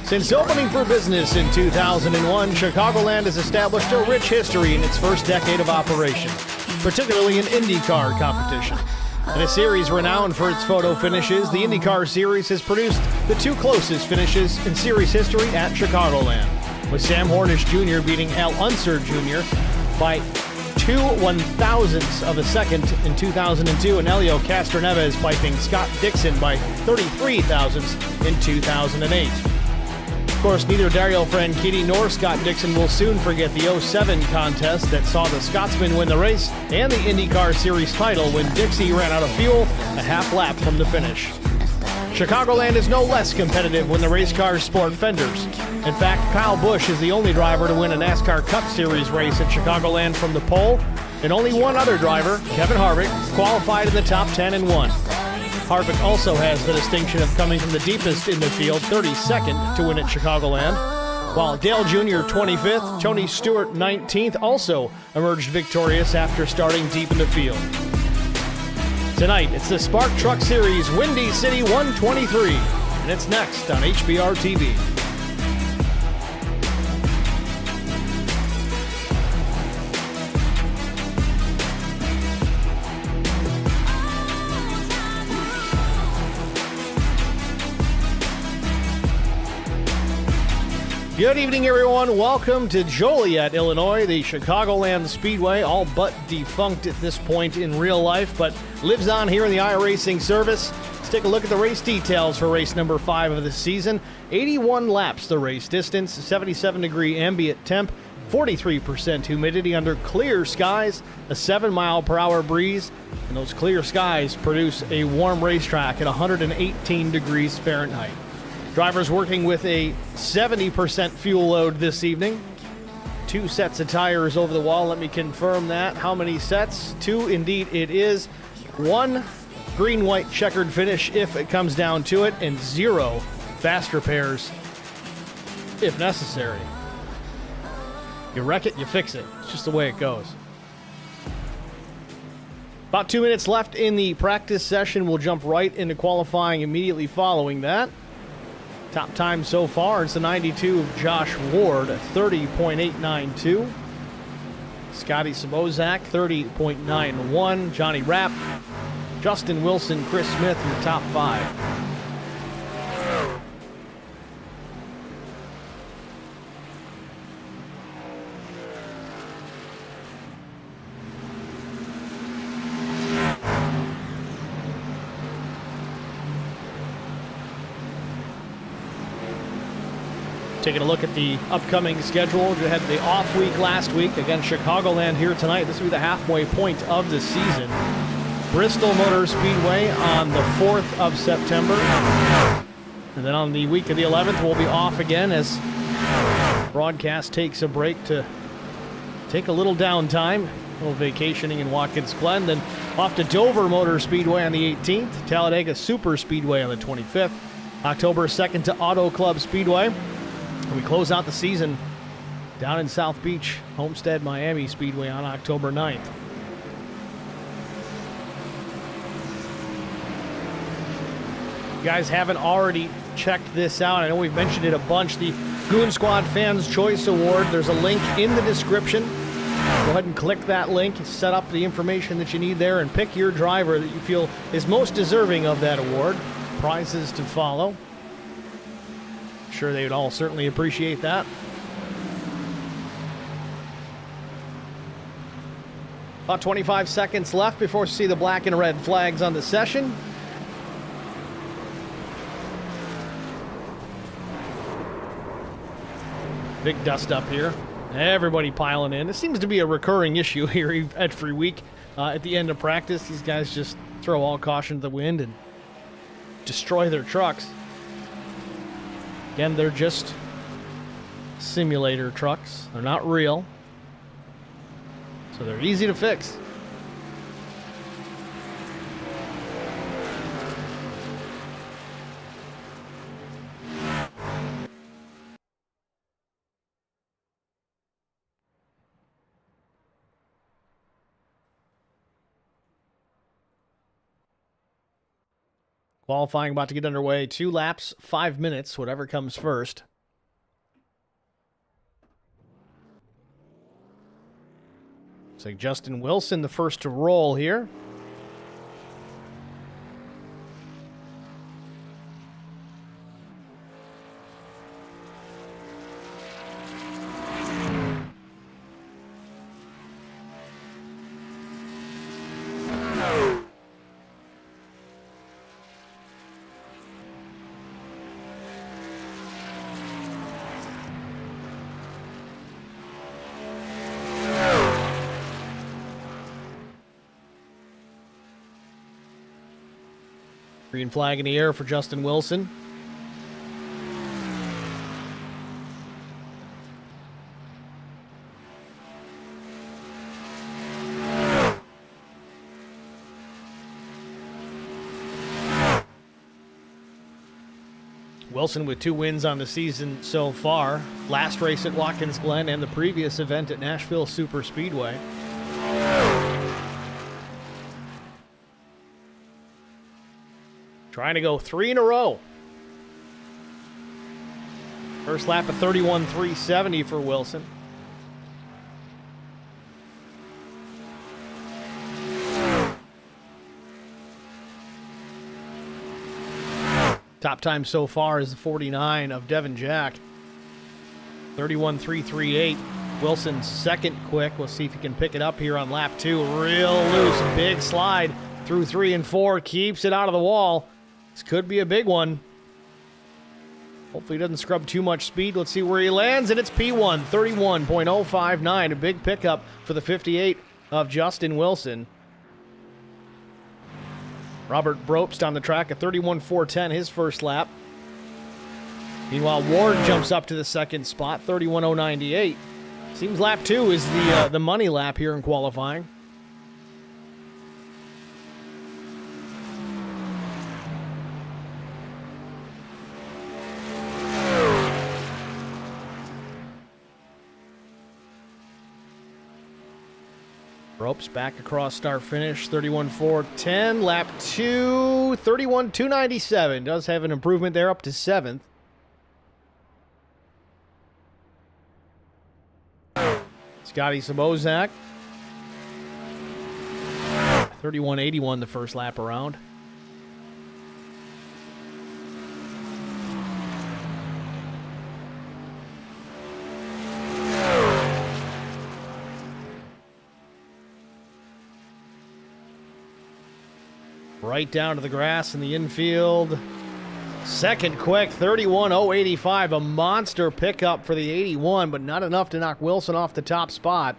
Since opening for business in 2001, Chicagoland has established a rich history in its first decade of operation, particularly in IndyCar competition. In a series renowned for its photo finishes, the IndyCar Series has produced the two closest finishes in series history at Chicagoland, with Sam Hornish Jr. beating Al Unser Jr. by 2/1000ths of a second in 2002, and Helio Castroneves piping Scott Dixon by 33 thousandths in 2008. Of course, neither Dario Franchitti nor Scott Dixon will soon forget the '07 contest that saw the Scotsman win the race and the IndyCar Series title when Dixie ran out of fuel a half lap from the finish. Chicagoland is no less competitive when the race cars sport fenders. In fact, Kyle Busch is the only driver to win a NASCAR Cup Series race at Chicagoland from the pole, and only one other driver, Kevin Harvick, qualified in the top 10 and won. Harvick also has the distinction of coming from the deepest in the field, 32nd, to win at Chicagoland, while Dale Jr. 25th, Tony Stewart 19th also emerged victorious after starting deep in the field. Tonight, it's the Spark Truck Series Windy City 123, and it's next on HBR TV. Good evening, everyone. Welcome to Joliet, Illinois, the Chicagoland Speedway, all but defunct at this point in real life, but lives on here in the iRacing service. Let's take a look at the race details for race number 5 of the season. 81 laps the race distance, 77-degree ambient temp, 43% humidity under clear skies, a 7-mile-per-hour breeze, and those clear skies produce a warm racetrack at 118 degrees Fahrenheit. Drivers working with a 70% fuel load this evening. 2 sets of tires over the wall. Let me confirm that. How many sets? 2 indeed it is. 1 green-white checkered finish if it comes down to it, and 0 fast repairs if necessary. You wreck it, you fix it. It's just the way it goes. About 2 minutes left in the practice session. We'll jump right into qualifying immediately following that. Top time so far, it's a 92 of Josh Ward, 30.892. Scotty Sabozak, 30.91. Johnny Rapp, Justin Wilson, Chris Smith in the top 5. Taking a look at the upcoming schedule. We had the off week last week. Again, Chicagoland here tonight. This will be the halfway point of the season. Bristol Motor Speedway on the 4th of September. And then on the week of the 11th, we'll be off again as broadcast takes a break to take a little downtime. A little vacationing in Watkins Glen. Then off to Dover Motor Speedway on the 18th. Talladega Super Speedway on the 25th. October 2nd to Auto Club Speedway. We close out the season down in South Beach, Homestead Miami Speedway on October 9th. If you guys haven't already checked this out, I know we've mentioned it a bunch, the Goon Squad Fans Choice Award. There's a link in the description. Go ahead and click that link, set up the information that you need there, and pick your driver that you feel is most deserving of that award. Prizes to follow. Sure they would all certainly appreciate that. About 25 seconds left before we see the black and red flags on the session. Big dust up here. Everybody piling in. This seems to be a recurring issue here every week. At the end of practice, these guys just throw all caution to the wind and destroy their trucks. Again, they're just simulator trucks. They're not real. So they're easy to fix. Qualifying about to get underway. 2 laps, 5 minutes, whatever comes first. Looks like Justin Wilson, the first to roll here. Green flag in the air for Justin Wilson. Wilson with 2 wins on the season so far. Last race at Watkins Glen and the previous event at Nashville Super Speedway. Trying to go 3 in a row. First lap of 31.370 for Wilson. Top time so far is the 49 of Devin Jack. 31.338. Wilson's second quick. We'll see if he can pick it up here on lap 2. Real loose, big slide through 3 and 4. Keeps it out of the wall. This could be a big one. Hopefully he doesn't scrub too much speed. Let's see where he lands, and it's P1, 31.059. A big pickup for the 58 of Justin Wilson. Robert Brobst on the track at 31.410, his first lap. Meanwhile, Ward jumps up to the second spot, 31.098. Seems lap 2 is the money lap here in qualifying. Ropes back across start finish, 31.410. Lap 2, 31.297. Does have an improvement there up to 7th. Scotty Sabozak. 31.81 the first lap around. Right down to the grass in the infield. Second quick, 31.085. A monster pickup for the 81, but not enough to knock Wilson off the top spot.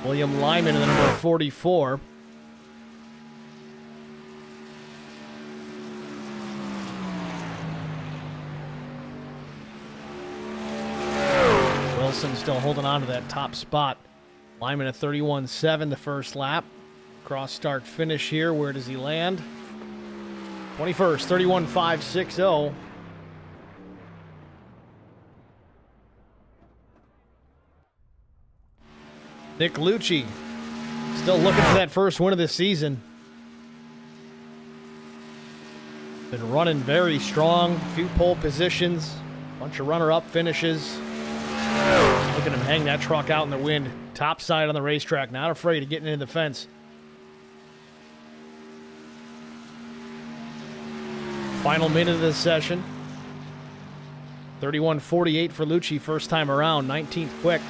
William Lyman in the number 44. Wilson still holding on to that top spot. Lyman at 31.7 the first lap. Cross start finish here. Where does he land? 21st, 31.560. Nick Lucci still looking for that first win of the season. Been running very strong. Few pole positions. Bunch of runner-up finishes. Look at him hang that truck out in the wind. Top side on the racetrack. Not afraid of getting into the fence. Final minute of this session. 31.48 for Lucci first time around. 19th quick.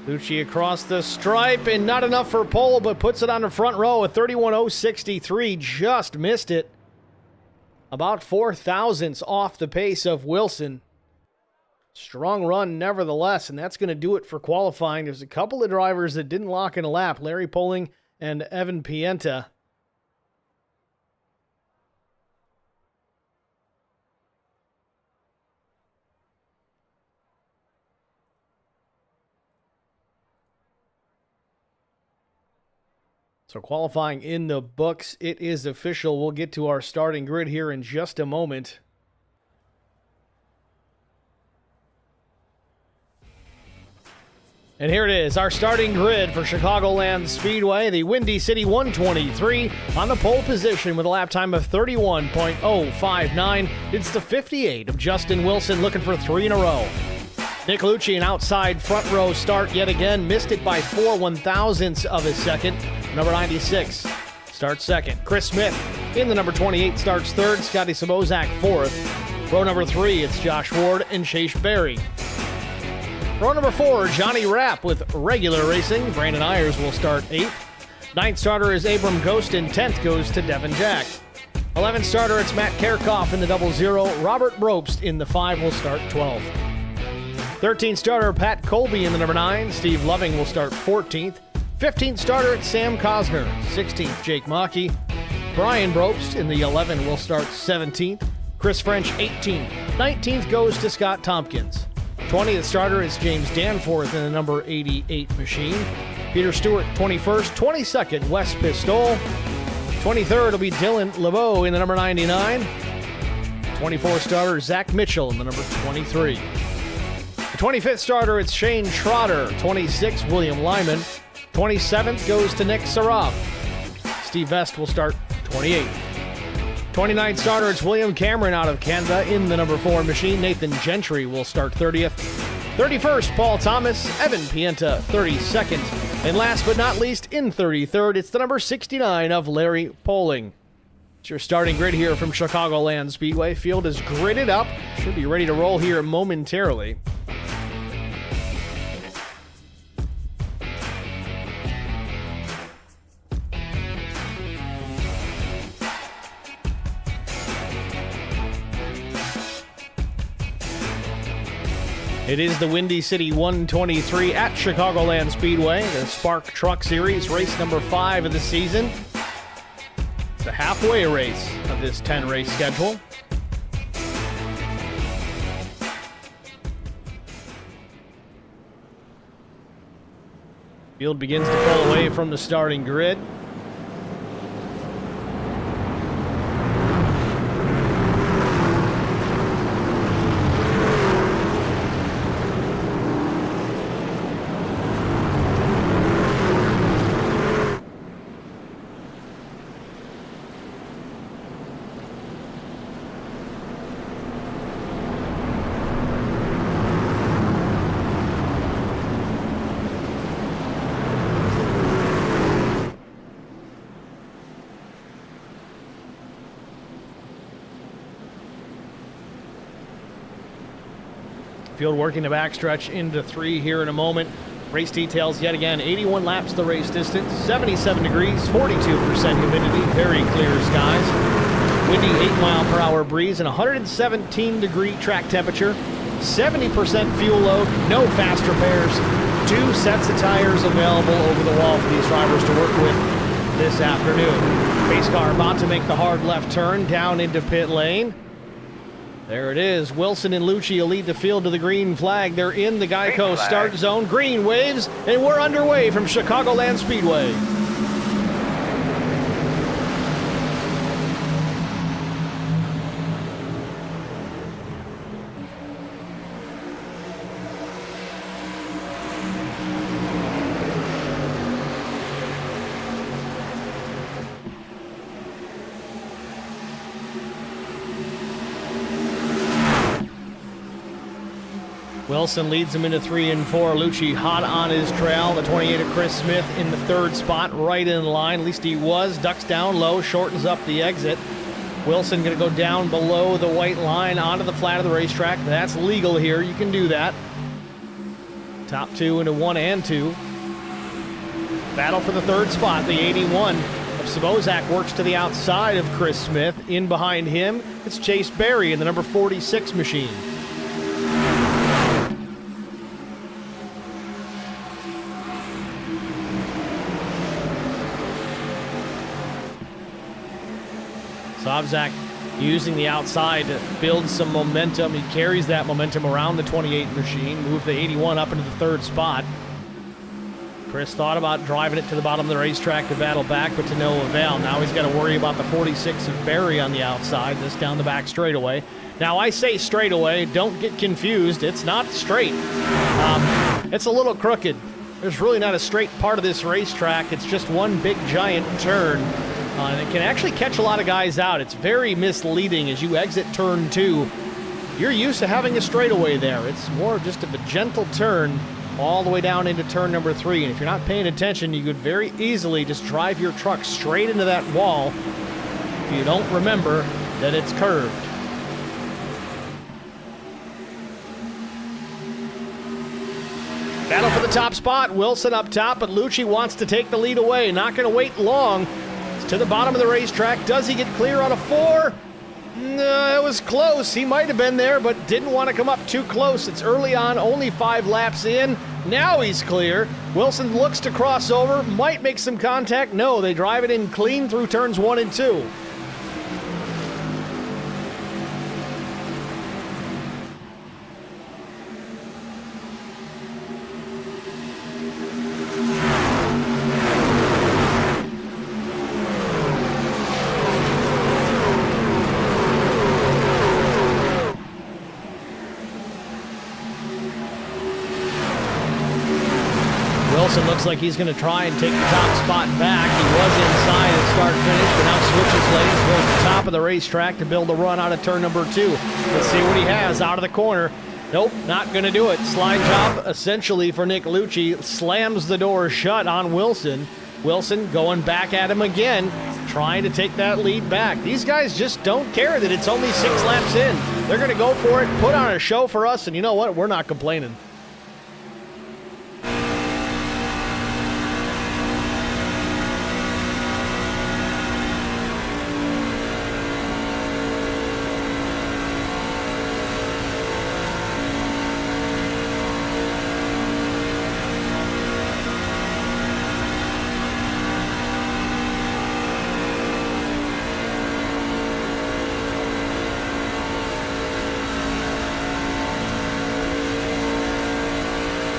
Lucci across the stripe, and not enough for pole, but puts it on the front row at 31.063. Just missed it. About 4 thousandths off the pace of Wilson. Strong run nevertheless, and that's going to do it for qualifying. There's a couple of drivers that didn't lock in a lap. Larry Poling and Evan Pienta. So qualifying in the books, it is official. We'll get to our starting grid here in just a moment. And here it is, our starting grid for Chicagoland Speedway. The Windy City 123 on the pole position with a lap time of 31.059. It's the 58 of Justin Wilson looking for 3 in a row. Nick Lucci, an outside front row start yet again. Missed it by 4/1000ths of a second. Number 96 starts second. Chris Smith in the number 28 starts third. Scotty Sabozak fourth. Row number 3, it's Josh Ward and Chase Berry. Row number 4, Johnny Rapp with regular racing. Brandon Ayers will start 8th. 9th starter is Abram Ghost, and 10th goes to Devin Jack. 11th starter, it's Matt Kerkhoff in the 00. Robert Brobst in the 5 will start 12th. 13th starter, Pat Colby in the number 9. Steve Loving will start 14th. 15th starter, it's Sam Cosner. 16th, Jake Mackey. Brian Brobst in the 11 will start 17th. Chris French, 18th. 19th goes to Scott Tompkins. 20th starter is James Danforth in the number 88 machine. Peter Stewart, 21st. 22nd, Wes Pistol. 23rd will be Dylan LeBeau in the number 99. 24th starter, Zach Mitchell in the number 23. The 25th starter, it's Shane Trotter. 26th, William Lyman. 27th goes to Nick Saroff. Steve Vest will start 28th. 29th starter, it's William Cameron out of Canada in the number 4 machine. Nathan Gentry will start 30th. 31st, Paul Thomas. Evan Pienta, 32nd. And last but not least, in 33rd, it's the number 69 of Larry Poling. It's your starting grid here from Chicagoland Speedway. Field is gridded up. Should be ready to roll here momentarily. It is the Windy City 123 at Chicagoland Speedway, the Spark Truck Series, race number 5 of the season. It's a halfway race of this 10-race schedule. Field begins to pull away from the starting grid. Field working the backstretch into 3 here in a moment. Race details yet again, 81 laps the race distance, 77 degrees, 42% humidity, very clear skies. Windy 8-mile-per-hour breeze and 117-degree track temperature, 70% fuel load, no fast repairs, 2 sets of tires available over the wall for these drivers to work with this afternoon. Pace car about to make the hard left turn down into pit lane. There it is. Wilson and Lucci will lead the field to the green flag. They're in the Geico start zone. Green waves, and we're underway from Chicagoland Speedway. Wilson leads him into 3 and 4. Lucci hot on his trail. The 28 of Chris Smith in the 3rd spot, right in line. At least he was. Ducks down low, shortens up the exit. Wilson going to go down below the white line onto the flat of the racetrack. That's legal here. You can do that. Top 2 into 1 and 2. Battle for the 3rd spot. The 81 of Sabozak works to the outside of Chris Smith. In behind him, it's Chase Berry in the number 46 machine. Sabozak using the outside to build some momentum. He carries that momentum around the 28 machine, moved the 81 up into the 3rd spot. Chris thought about driving it to the bottom of the racetrack to battle back, but to no avail. Now he's got to worry about the 46 of Barry on the outside, this down the back straightaway. Now I say straightaway, don't get confused, it's not straight. It's a little crooked. There's really not a straight part of this racetrack, it's just one big giant turn. And it can actually catch a lot of guys out. It's very misleading as you exit turn 2. You're used to having a straightaway there. It's more just of a gentle turn all the way down into turn number 3. And if you're not paying attention, you could very easily just drive your truck straight into that wall if you don't remember that it's curved. Battle for the top spot. Wilson up top, but Lucci wants to take the lead away. Not going to wait long. It's to the bottom of the racetrack. Does he get clear on a 4? No, it was close. He might have been there, but didn't want to come up too close. It's early on, only 5 laps in. Now he's clear. Wilson looks to cross over, might make some contact. No, they drive it in clean through turns 1 and 2. Wilson looks like he's going to try and take the top spot back. He was inside at start-finish, but now switches lanes, goes to the top of the racetrack to build a run out of turn number 2. Let's see what he has out of the corner. Nope, not going to do it. Slide job essentially for Nick Lucci. Slams the door shut on Wilson. Wilson going back at him again, trying to take that lead back. These guys just don't care that it's only 6 laps in. They're going to go for it, put on a show for us, and you know what? We're not complaining.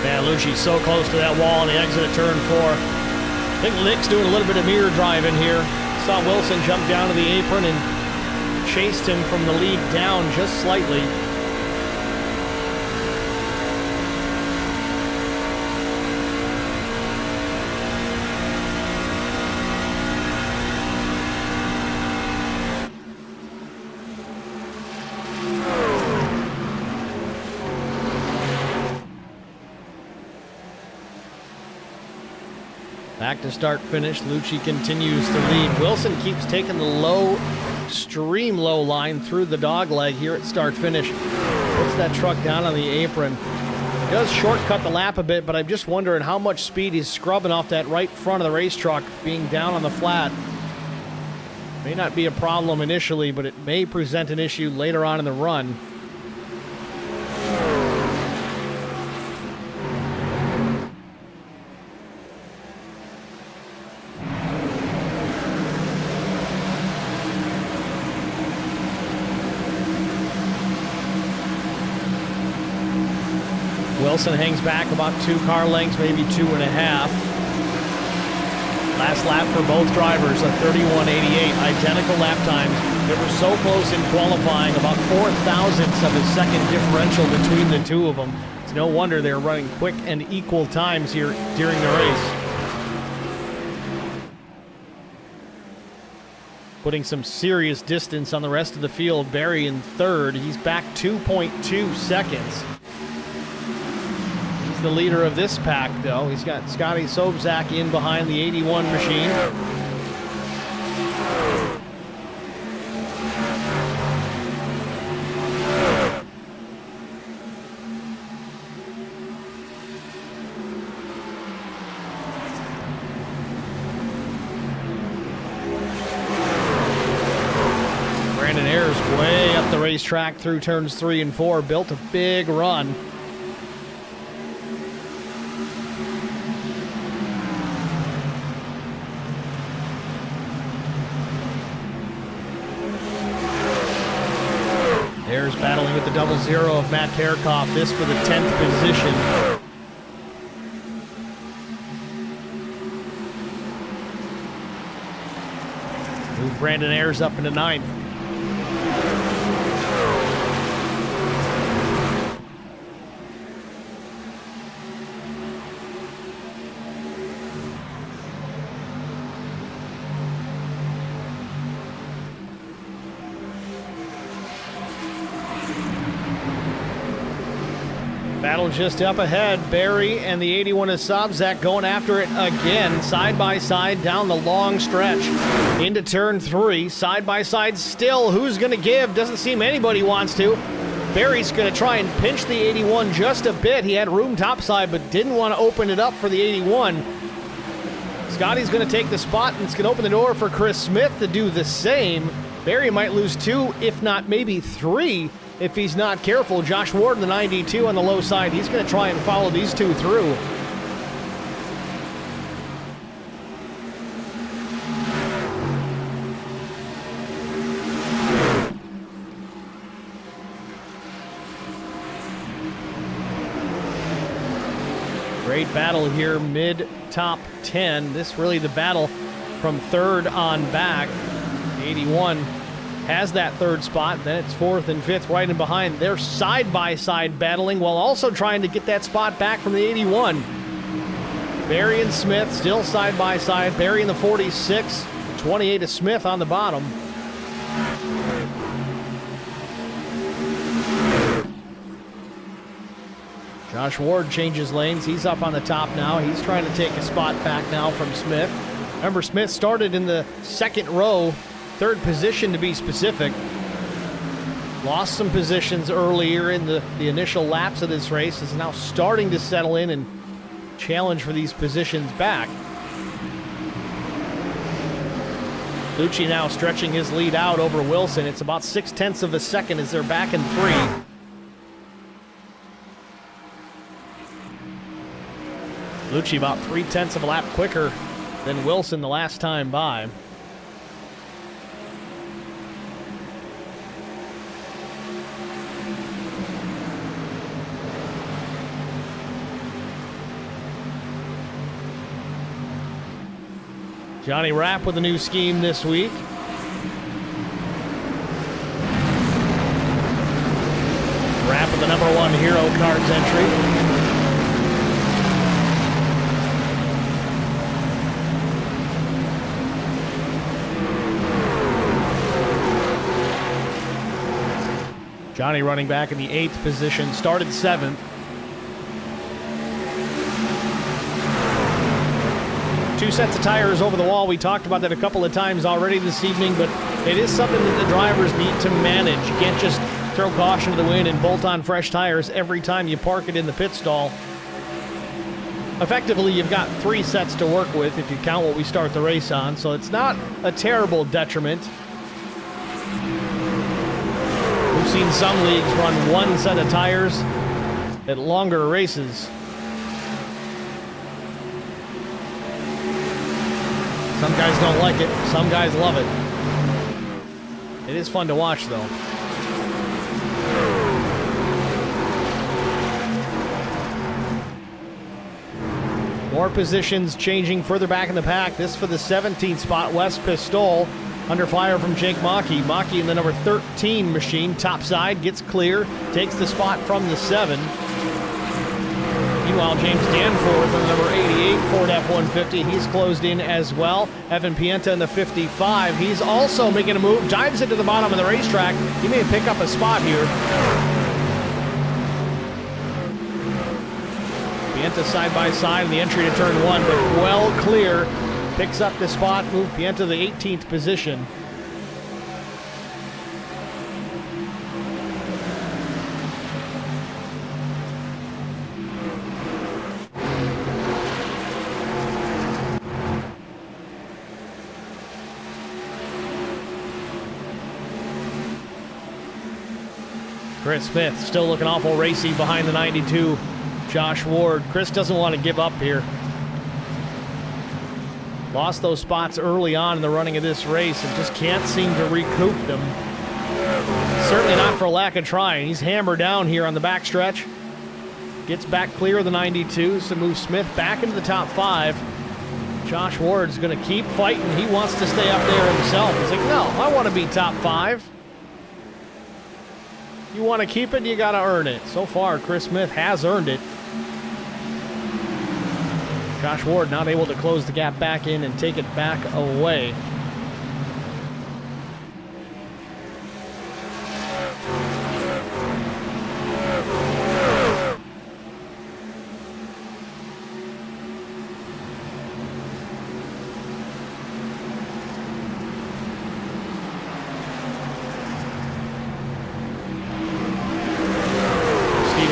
Man, Lucci's so close to that wall on the exit of turn 4. I think Nick's doing a little bit of mirror driving here. Saw Wilson jump down to the apron and chased him from the lead down just slightly. Back to start finish. Lucci continues to lead. Wilson keeps taking the low, extreme low line through the dog leg here at start finish. Puts that truck down on the apron. He does shortcut the lap a bit, but I'm just wondering how much speed he's scrubbing off that right front of the race truck being down on the flat. May not be a problem initially, but it may present an issue later on in the run. Wilson hangs back about 2 car lengths, maybe 2.5. Last lap for both drivers, a 31.88, identical lap times. They were so close in qualifying, about 4 thousandths of a second differential between the two of them. It's no wonder they're running quick and equal times here during the race. Putting some serious distance on the rest of the field. Barry in 3rd. He's back 2.2 seconds. The leader of this pack, though. He's got Scotty Sobczak in behind the 81 machine. Brandon Ayers way up the racetrack through turns 3 and 4, built a big run. Ayers battling with the 0-0 of Matt Kerkhoff, this for the 10th position. Move Brandon Ayers up into 9th. Battle just up ahead. Barry and the 81 of Sobczak going after it again, side by side down the long stretch into turn 3. Side by side still. Who's going to give? Doesn't seem anybody wants to. Barry's going to try and pinch the 81 just a bit. He had room topside, but didn't want to open it up for the 81. Scotty's going to take the spot, and it's going to open the door for Chris Smith to do the same. Barry might lose 2, if not maybe 3, if he's not careful. Josh Ward in the 92 on the low side. He's going to try and follow these two through. Great battle here, mid-top 10. This really the battle from 3rd on back. 81 has that 3rd spot, then it's 4th and 5th right in behind. They're side-by-side battling while also trying to get that spot back from the 81. Barry and Smith still side-by-side. Barry in the 46, 28 of Smith on the bottom. Josh Ward changes lanes. He's up on the top now. He's trying to take a spot back now from Smith. Remember, Smith started in the 2nd row, 3rd position to be specific. Lost some positions earlier in the initial laps of this race. Is now starting to settle in and challenge for these positions back. Lucci now stretching his lead out over Wilson. It's about 0.6 of a second as they're back in 3. Lucci about 0.3 of a lap quicker than Wilson the last time by. Johnny Rapp with a new scheme this week. Rapp with the #1 Hero Cards entry. Johnny running back in the 8th position, started 7th. Two sets of tires over the wall. We talked about that a couple of times already this evening, but it is something that the drivers need to manage. You can't just throw caution to the wind and bolt on fresh tires every time you park it in the pit stall. Effectively, you've got 3 sets to work with if you count what we start the race on, so it's not a terrible detriment. We've seen some leagues run 1 set of tires at longer races. Some guys don't like it. Some guys love it. It is fun to watch, though. More positions changing further back in the pack. This for the 17th spot, Wes Pistol. Under fire from Jake Maki. Maki in the number 13 machine. Top side, gets clear. Takes the spot from the 7. Meanwhile, James Danforth in the number 88 Ford F-150. He's closed in as well. Evan Pienta in the 55. He's also making a move. Dives into the bottom of the racetrack. He may pick up a spot here. Pienta side by side in the entry to turn 1, but well clear. Picks up the spot. Move Pienta to the 18th position. Chris Smith still looking awful racy behind the 92, Josh Ward. Chris doesn't want to give up here. Lost those spots early on in the running of this race and just can't seem to recoup them. Certainly not for lack of trying. He's hammered down here on the backstretch. Gets back clear of the 92, so moves Smith back into the top 5. Josh Ward's going to keep fighting. He wants to stay up there himself. He's like, no, I want to be top 5. You want to keep it, you got to earn it. So far, Chris Smith has earned it. Josh Ward not able to close the gap back in and take it back away.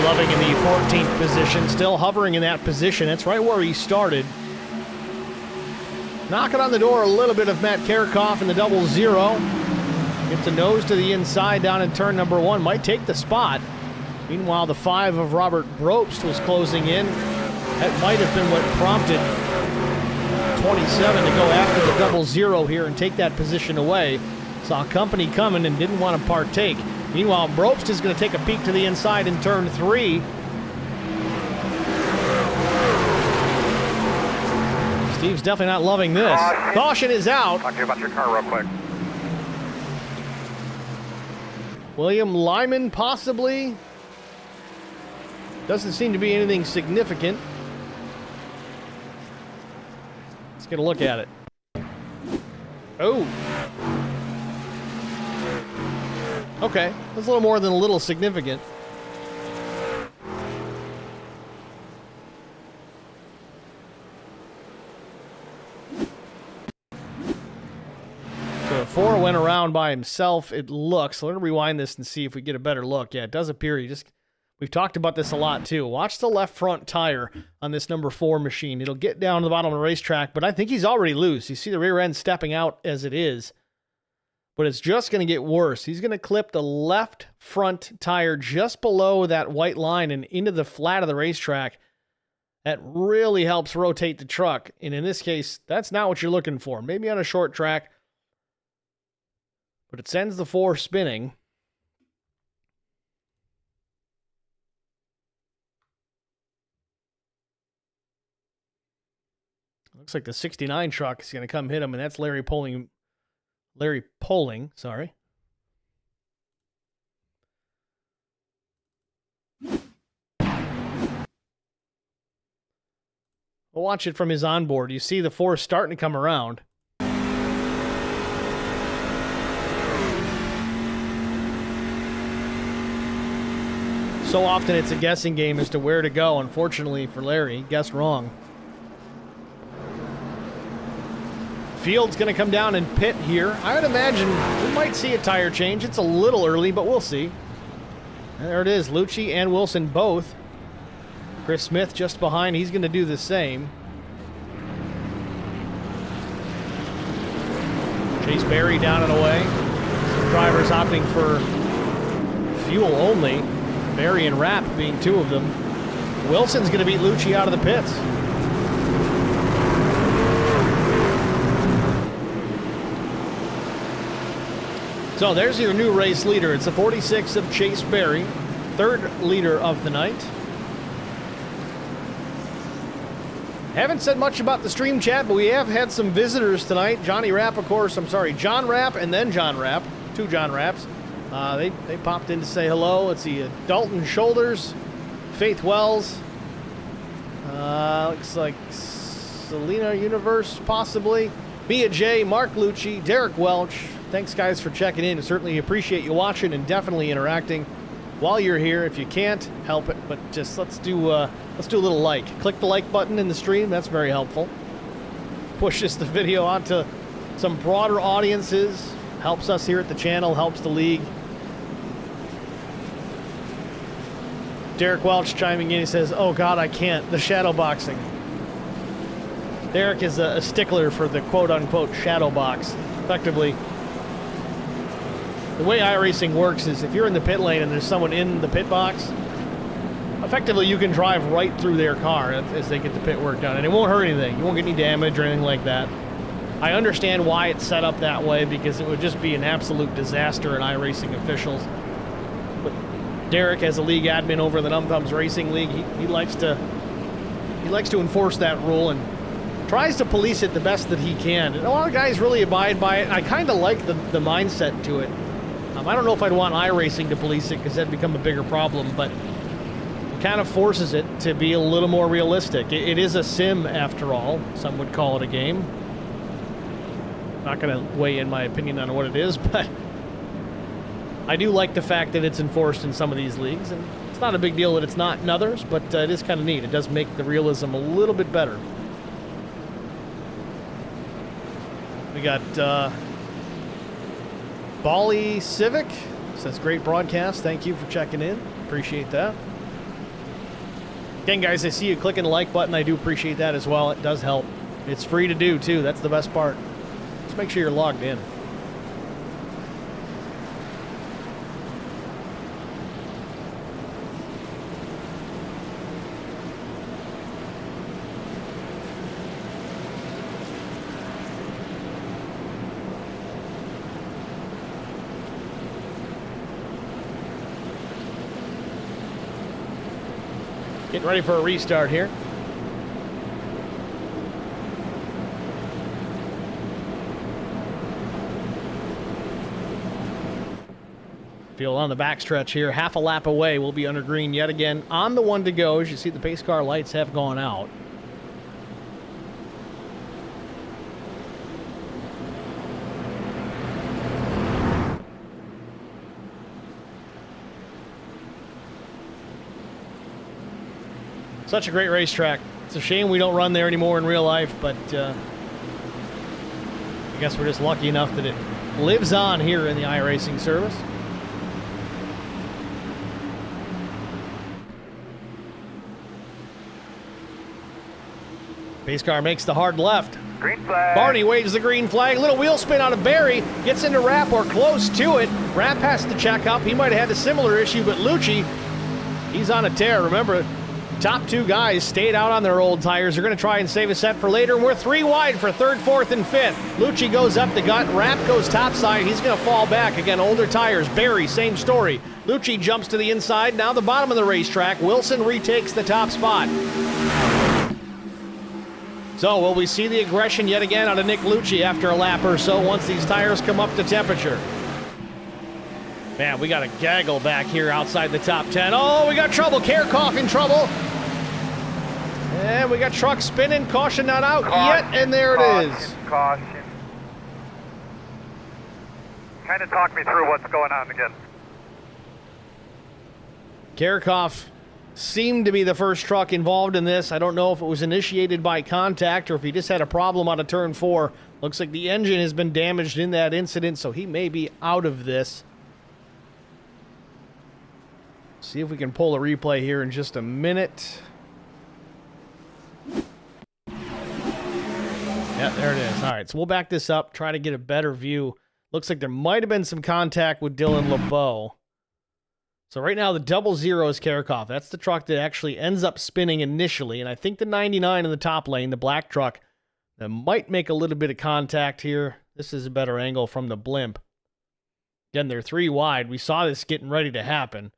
Loving in the 14th position, still hovering in that position. That's right where he started. Knocking on the door a little bit of Matt Karakoff in the 00. Gets a nose to the inside down in turn number 1. Might take the spot. Meanwhile, the 5 of Robert Brobst was closing in. That might have been what prompted 27 to go after the 00 here and take that position away. Saw company coming and didn't want to partake. Meanwhile, Brobst is going to take a peek to the inside in turn 3. Steve's definitely not loving this. Caution is out. Talk to you about your car real quick. William Lyman possibly. Doesn't seem to be anything significant. Let's get a look at it. Oh. Okay, that's a little more than a little significant. So 4 went around by himself, it looks. So let me rewind this and see if we get a better look. Yeah, it does appear we've talked about this a lot too. Watch the left front tire on this number 4 machine. It'll get down to the bottom of the racetrack, but I think he's already loose. You see the rear end stepping out as it is. But it's just going to get worse. He's going to clip the left front tire just below that white line and into the flat of the racetrack. That really helps rotate the truck. And in this case, that's not what you're looking for. Maybe on a short track. But it sends the 4 spinning. Looks like the 69 truck is going to come hit him, and that's Larry Poling, sorry. We'll watch it from his onboard. You see the 4 starting to come around. So often it's a guessing game as to where to go. Unfortunately for Larry, he guessed wrong. Field's going to come down and pit here. I would imagine we might see a tire change. It's a little early, but we'll see. And there it is. Lucci and Wilson both. Chris Smith just behind. He's going to do the same. Chase Berry down and away. Some drivers opting for fuel only. Berry and Rapp being 2 of them. Wilson's going to beat Lucci out of the pits. So there's your new race leader. It's the 46 of Chase Berry, 3rd leader of the night. Haven't said much about the stream chat, but we have had some visitors tonight. John Rapp and then John Rapp. 2 John Rapps. They popped in to say hello. Let's see, Dalton Shoulders, Faith Wells. Looks like Selena Universe, possibly. Mia J, Mark Lucci, Derek Welch. Thanks, guys, for checking in. Certainly appreciate you watching and definitely interacting while you're here. If you can't, help it, but just let's do a little like. Click the like button in the stream. That's very helpful. Pushes the video out to some broader audiences. Helps us here at the channel. Helps the league. Derek Welch chiming in. He says, "Oh God, I can't. The shadow boxing." Derek is a stickler for the quote-unquote shadow box. Effectively, the way iRacing works is if you're in the pit lane and there's someone in the pit box, effectively you can drive right through their car as they get the pit work done, and it won't hurt anything. You won't get any damage or anything like that. I understand why it's set up that way, because it would just be an absolute disaster in iRacing officials. But Derek, as a league admin over the Num Thumbs Racing League, he likes to enforce that rule, and tries to police it the best that he can. And a lot of guys really abide by it. I kind of like the mindset to it. I don't know if I'd want iRacing to police it because that'd become a bigger problem, but it kind of forces it to be a little more realistic. It is a sim, after all. Some would call it a game. Not going to weigh in my opinion on what it is, but I do like the fact that it's enforced in some of these leagues, and it's not a big deal that it's not in others, but it is kind of neat. It does make the realism a little bit better. We got Bali Civic says, great broadcast. Thank you for checking in. Appreciate that. Again, guys, I see you clicking the like button. I do appreciate that as well. It does help. It's free to do, too. That's the best part. Just make sure you're logged in. Getting ready for a restart here. Field on the backstretch here, half a lap away. We'll be under green yet again on the one to go. As you see, the pace car lights have gone out. Such a great racetrack. It's a shame we don't run there anymore in real life, but I guess we're just lucky enough that it lives on here in the iRacing service. Pace car makes the hard left. Green flag. Barney waves the green flag. Little wheel spin out of Barry. Gets into Rapp or close to it. Rapp has to check up. He might have had a similar issue, but Lucci, he's on a tear. Remember, top two guys stayed out on their old tires. They're going to try and save a set for later, and we're 3 wide for third, fourth, and fifth. Lucci goes up the gut. Rapp goes topside. He's going to fall back. Again, older tires. Barry, same story. Lucci jumps to the inside. Now the bottom of the racetrack. Wilson retakes the top spot. So will we see the aggression yet again out of Nick Lucci after a lap or so once these tires come up to temperature? Man, we got a gaggle back here outside the top 10. Oh, we got trouble. Kerkhoff in trouble. And we got truck spinning. Caution not out yet, and there it is. Caution. Kind of talk me through what's going on again. Kerkhoff seemed to be the first truck involved in this. I don't know if it was initiated by contact or if he just had a problem out of turn 4. Looks like the engine has been damaged in that incident, so he may be out of this. See if we can pull a replay here in just a minute. Yeah, there it is. All right, so we'll back this up, try to get a better view. Looks like there might have been some contact with Dylan LeBeau. So right now, the 00 is Kerkhoff. That's the truck that actually ends up spinning initially. And I think the 99 in the top lane, the black truck, that might make a little bit of contact here. This is a better angle from the blimp. Again, they're 3 wide. We saw this getting ready to happen.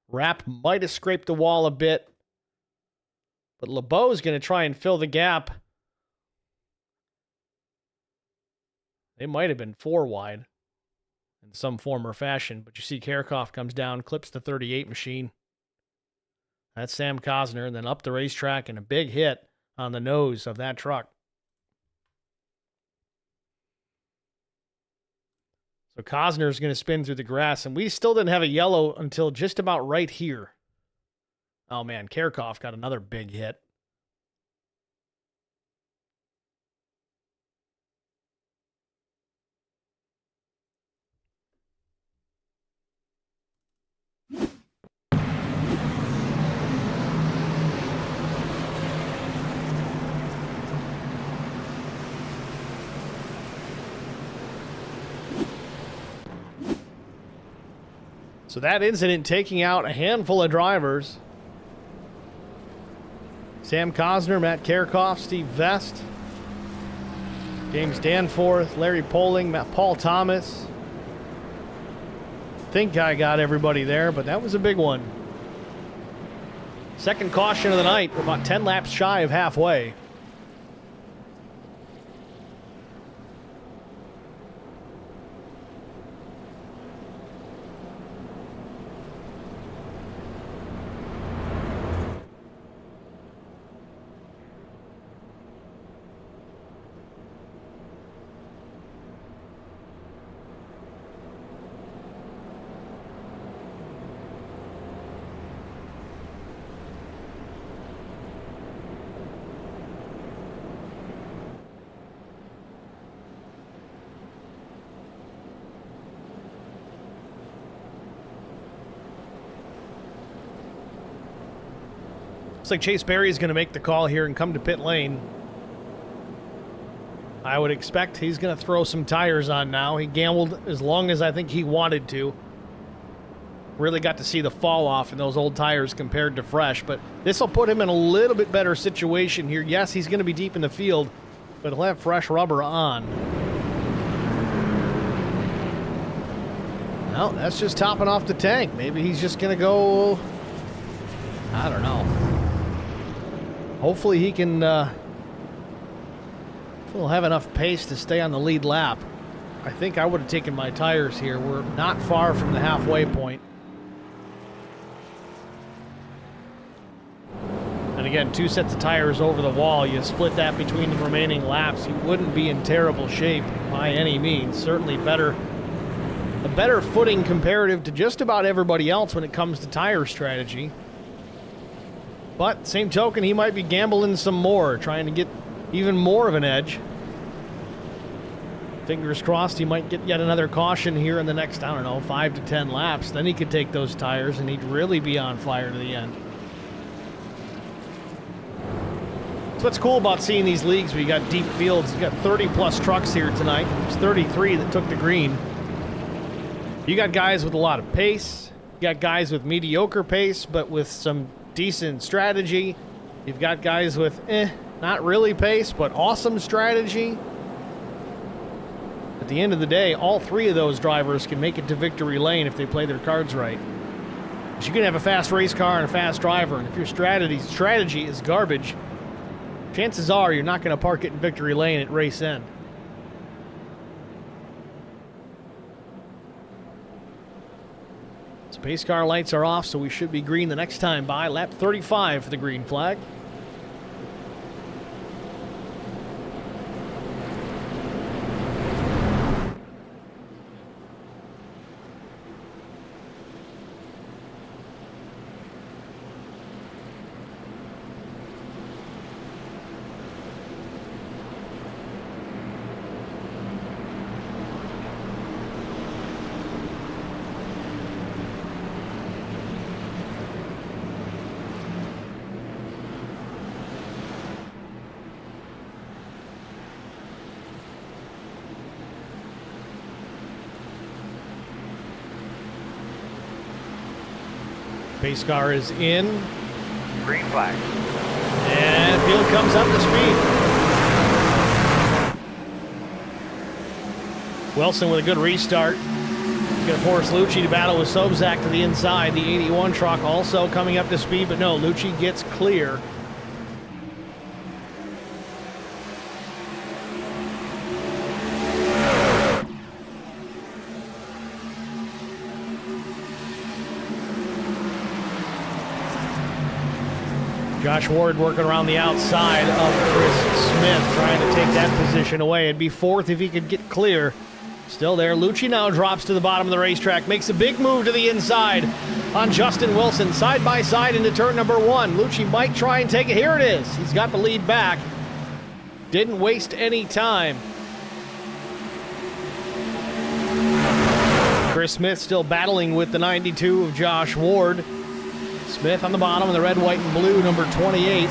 Rapp might have scraped the wall a bit. But LeBeau is going to try and fill the gap. They might have been 4 wide in some form or fashion, but you see Kerkhoff comes down, clips the 38 machine. That's Sam Cosner, and then up the racetrack and a big hit on the nose of that truck. So Cosner is going to spin through the grass, and we still didn't have a yellow until just about right here. Oh man, Kerkhoff got another big hit. So that incident taking out a handful of drivers. Sam Cosner, Matt Kerkhoff, Steve Vest, James Danforth, Larry Poling, Paul Thomas. I think I got everybody there, but that was a big one. Second caution of the night. We're about 10 laps shy of halfway. Looks like Chase Berry is going to make the call here and come to pit lane. I would expect he's going to throw some tires on now. He gambled as long as I think he wanted to. Really got to see the fall off in those old tires compared to fresh, but this will put him in a little bit better situation here. Yes, he's going to be deep in the field, but he'll have fresh rubber on. Well, that's just topping off the tank. Maybe he's just going to go, I don't know. Hopefully he can, he'll have enough pace to stay on the lead lap. I think I would have taken my tires here. We're not far from the halfway point. And again, 2 sets of tires over the wall. You split that between the remaining laps. You wouldn't be in terrible shape by any means. Certainly a better footing comparative to just about everybody else when it comes to tire strategy. But same token, he might be gambling some more, trying to get even more of an edge. Fingers crossed he might get yet another caution here in the next, I don't know, 5 to 10 laps. Then he could take those tires and he'd really be on fire to the end. That's what's cool about seeing these leagues where you got deep fields. You got 30 plus trucks here tonight. It's 33 that took the green. You got guys with a lot of pace. You got guys with mediocre pace, but with some decent strategy. You've got guys with, not really pace, but awesome strategy. At the end of the day, all 3 of those drivers can make it to victory lane if they play their cards right. Because you can have a fast race car and a fast driver, and if your strategy is garbage, chances are you're not going to park it in victory lane at race end. So pace car lights are off, so we should be green the next time by. Lap 35 for the green flag. Pace car is in. Green flag. And field comes up to speed. Wilson with a good restart. He's going to force Lucci to battle with Sobzak to the inside. The 81 truck also coming up to speed, but no, Lucci gets clear. Josh Ward working around the outside of Chris Smith, trying to take that position away. It'd be 4th if he could get clear. Still there. Lucci now drops to the bottom of the racetrack, makes a big move to the inside on Justin Wilson, side by side into turn number 1. Lucci might try and take it. Here it is. He's got the lead back. Didn't waste any time. Chris Smith still battling with the 92 of Josh Ward. Smith on the bottom of the red, white, and blue, number 28.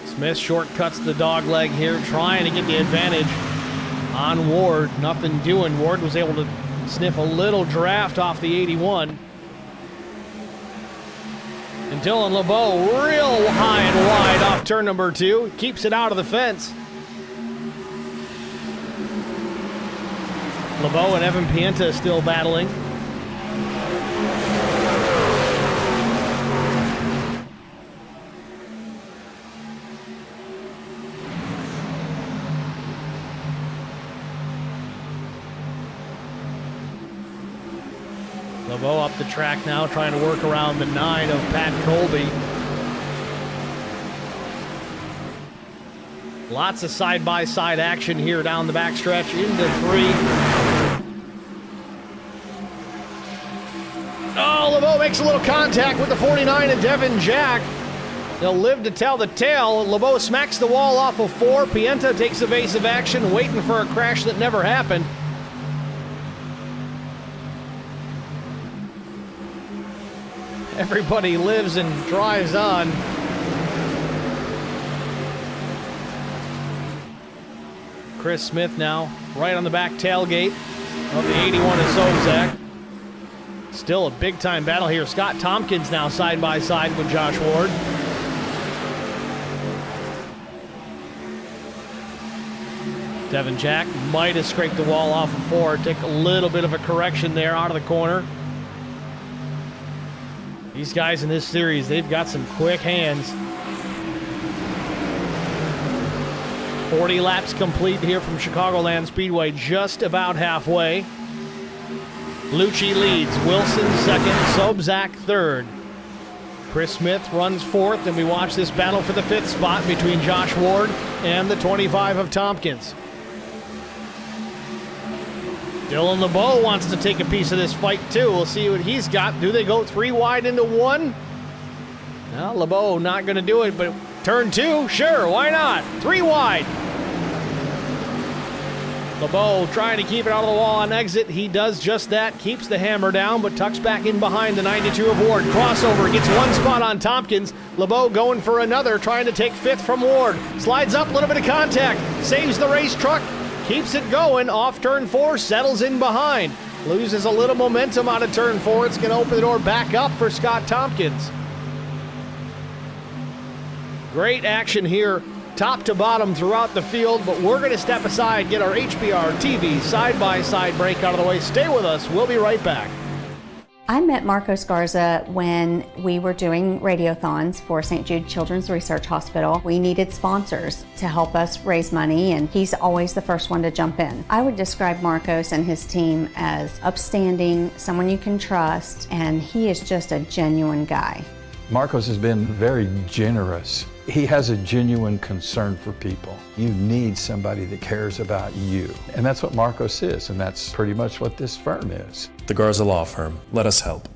Smith shortcuts the dog leg here, trying to get the advantage on Ward. Nothing doing. Ward was able to sniff a little draft off the 81. And Dylan LeBeau real high and wide off turn number 2. Keeps it out of the fence. LeBeau and Evan Pienta still battling. LeBeau up the track now, trying to work around the 9 of Pat Colby. Lots of side-by-side action here down the backstretch into 3. Oh, LeBeau makes a little contact with the 49 of Devin Jack. They'll live to tell the tale. LeBeau smacks the wall off of 4. Pienta takes evasive action, waiting for a crash that never happened. Everybody lives and drives on. Chris Smith now right on the back tailgate of the 81 of Sobczak. Still a big-time battle here. Scott Tompkins now side by side with Josh Ward. Devin Jack might have scraped the wall off of 4. Take a little bit of a correction there out of the corner. These guys in this series, they've got some quick hands. 40 laps complete here from Chicagoland Speedway, just about halfway. Lucci leads, Wilson second, Sobczak third. Chris Smith runs fourth, and we watch this battle for the 5th spot between Josh Ward and the 25 of Tompkins. Dylan LeBeau wants to take a piece of this fight too. We'll see what he's got. Do they go 3 wide into 1? No, LeBeau not going to do it, but turn 2, sure, why not? 3 wide. LeBeau trying to keep it out of the wall on exit. He does just that, keeps the hammer down, but tucks back in behind the 92 of Ward. Crossover, gets 1 spot on Tompkins. LeBeau going for another, trying to take 5th from Ward. Slides up, a little bit of contact, saves the race truck, keeps it going, off turn 4, settles in behind. Loses a little momentum out of turn 4. It's going to open the door back up for Scott Tompkins. Great action here, top to bottom throughout the field, but we're going to step aside, get our HBR TV side-by-side break out of the way. Stay with us. We'll be right back. I met Marcos Garza when we were doing radiothons for St. Jude Children's Research Hospital. We needed sponsors to help us raise money, and he's always the first one to jump in. I would describe Marcos and his team as upstanding, someone you can trust, and he is just a genuine guy. Marcos has been very generous. He has a genuine concern for people. You need somebody that cares about you. And that's what Marcos is, and that's pretty much what this firm is. The Garza Law Firm. Let us help.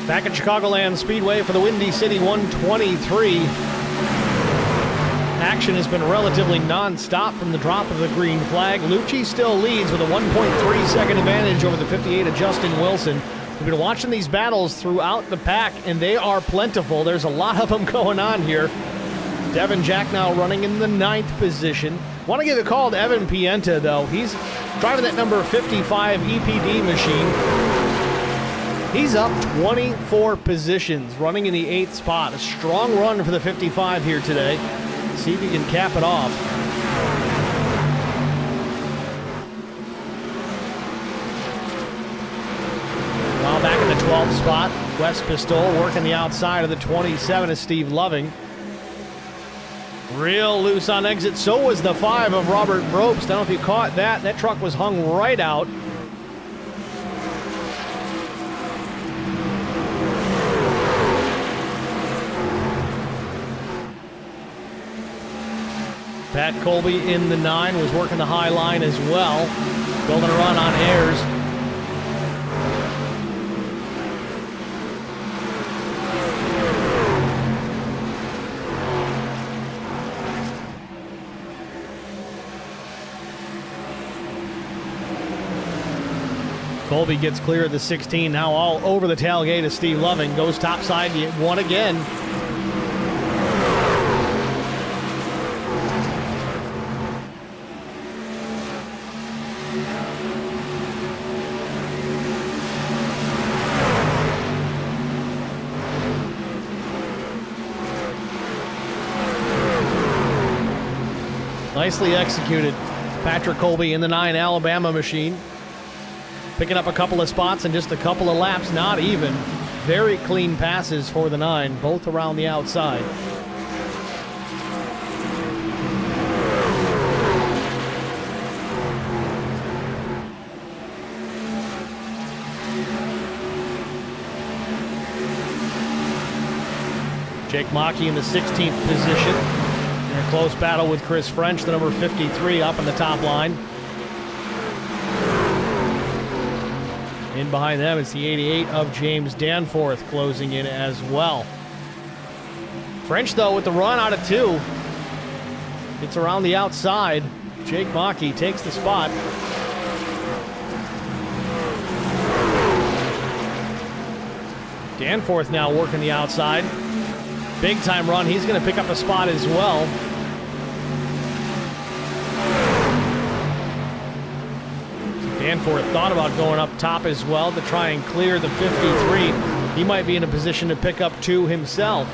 Back at Chicagoland Speedway for the Windy City 123. Action has been relatively non-stop from the drop of the green flag. Lucci still leads with a 1.3 second advantage over the 58 of Justin Wilson. We've been watching these battles throughout the pack, and they are plentiful. There's a lot of them going on here. Devin Jack now running in the 9th position. Want to give a call to Evan Pienta, though. He's driving that number 55 EPD machine. He's up 24 positions, running in the 8th spot. A strong run for the 55 here today. See if he can cap it off. While back in the 12th spot, Wes Pistol working the outside of the 27 is Steve Loving. Real loose on exit. So was the 5 of Robert Probst. I don't know if you caught that. That truck was hung right out. Pat Colby in the 9 was working the high line as well, building a run on Ayers. Colby gets clear at the 16, now all over the tailgate of Steve Loving, goes topside, won again. Nicely executed. Patrick Colby in the 9 Alabama machine. Picking up a couple of spots in just a couple of laps, not even. Very clean passes for the 9, both around the outside. Jake Maki in the 16th position. In a close battle with Chris French, the number 53 up in the top line. In behind them is the 88 of James Danforth closing in as well. French, though, with the run out of 2. It's around the outside. Jake Maki takes the spot. Danforth now working the outside. Big time run. He's going to pick up a spot as well. Danforth thought about going up top as well to try and clear the 53. He might be in a position to pick up 2 himself.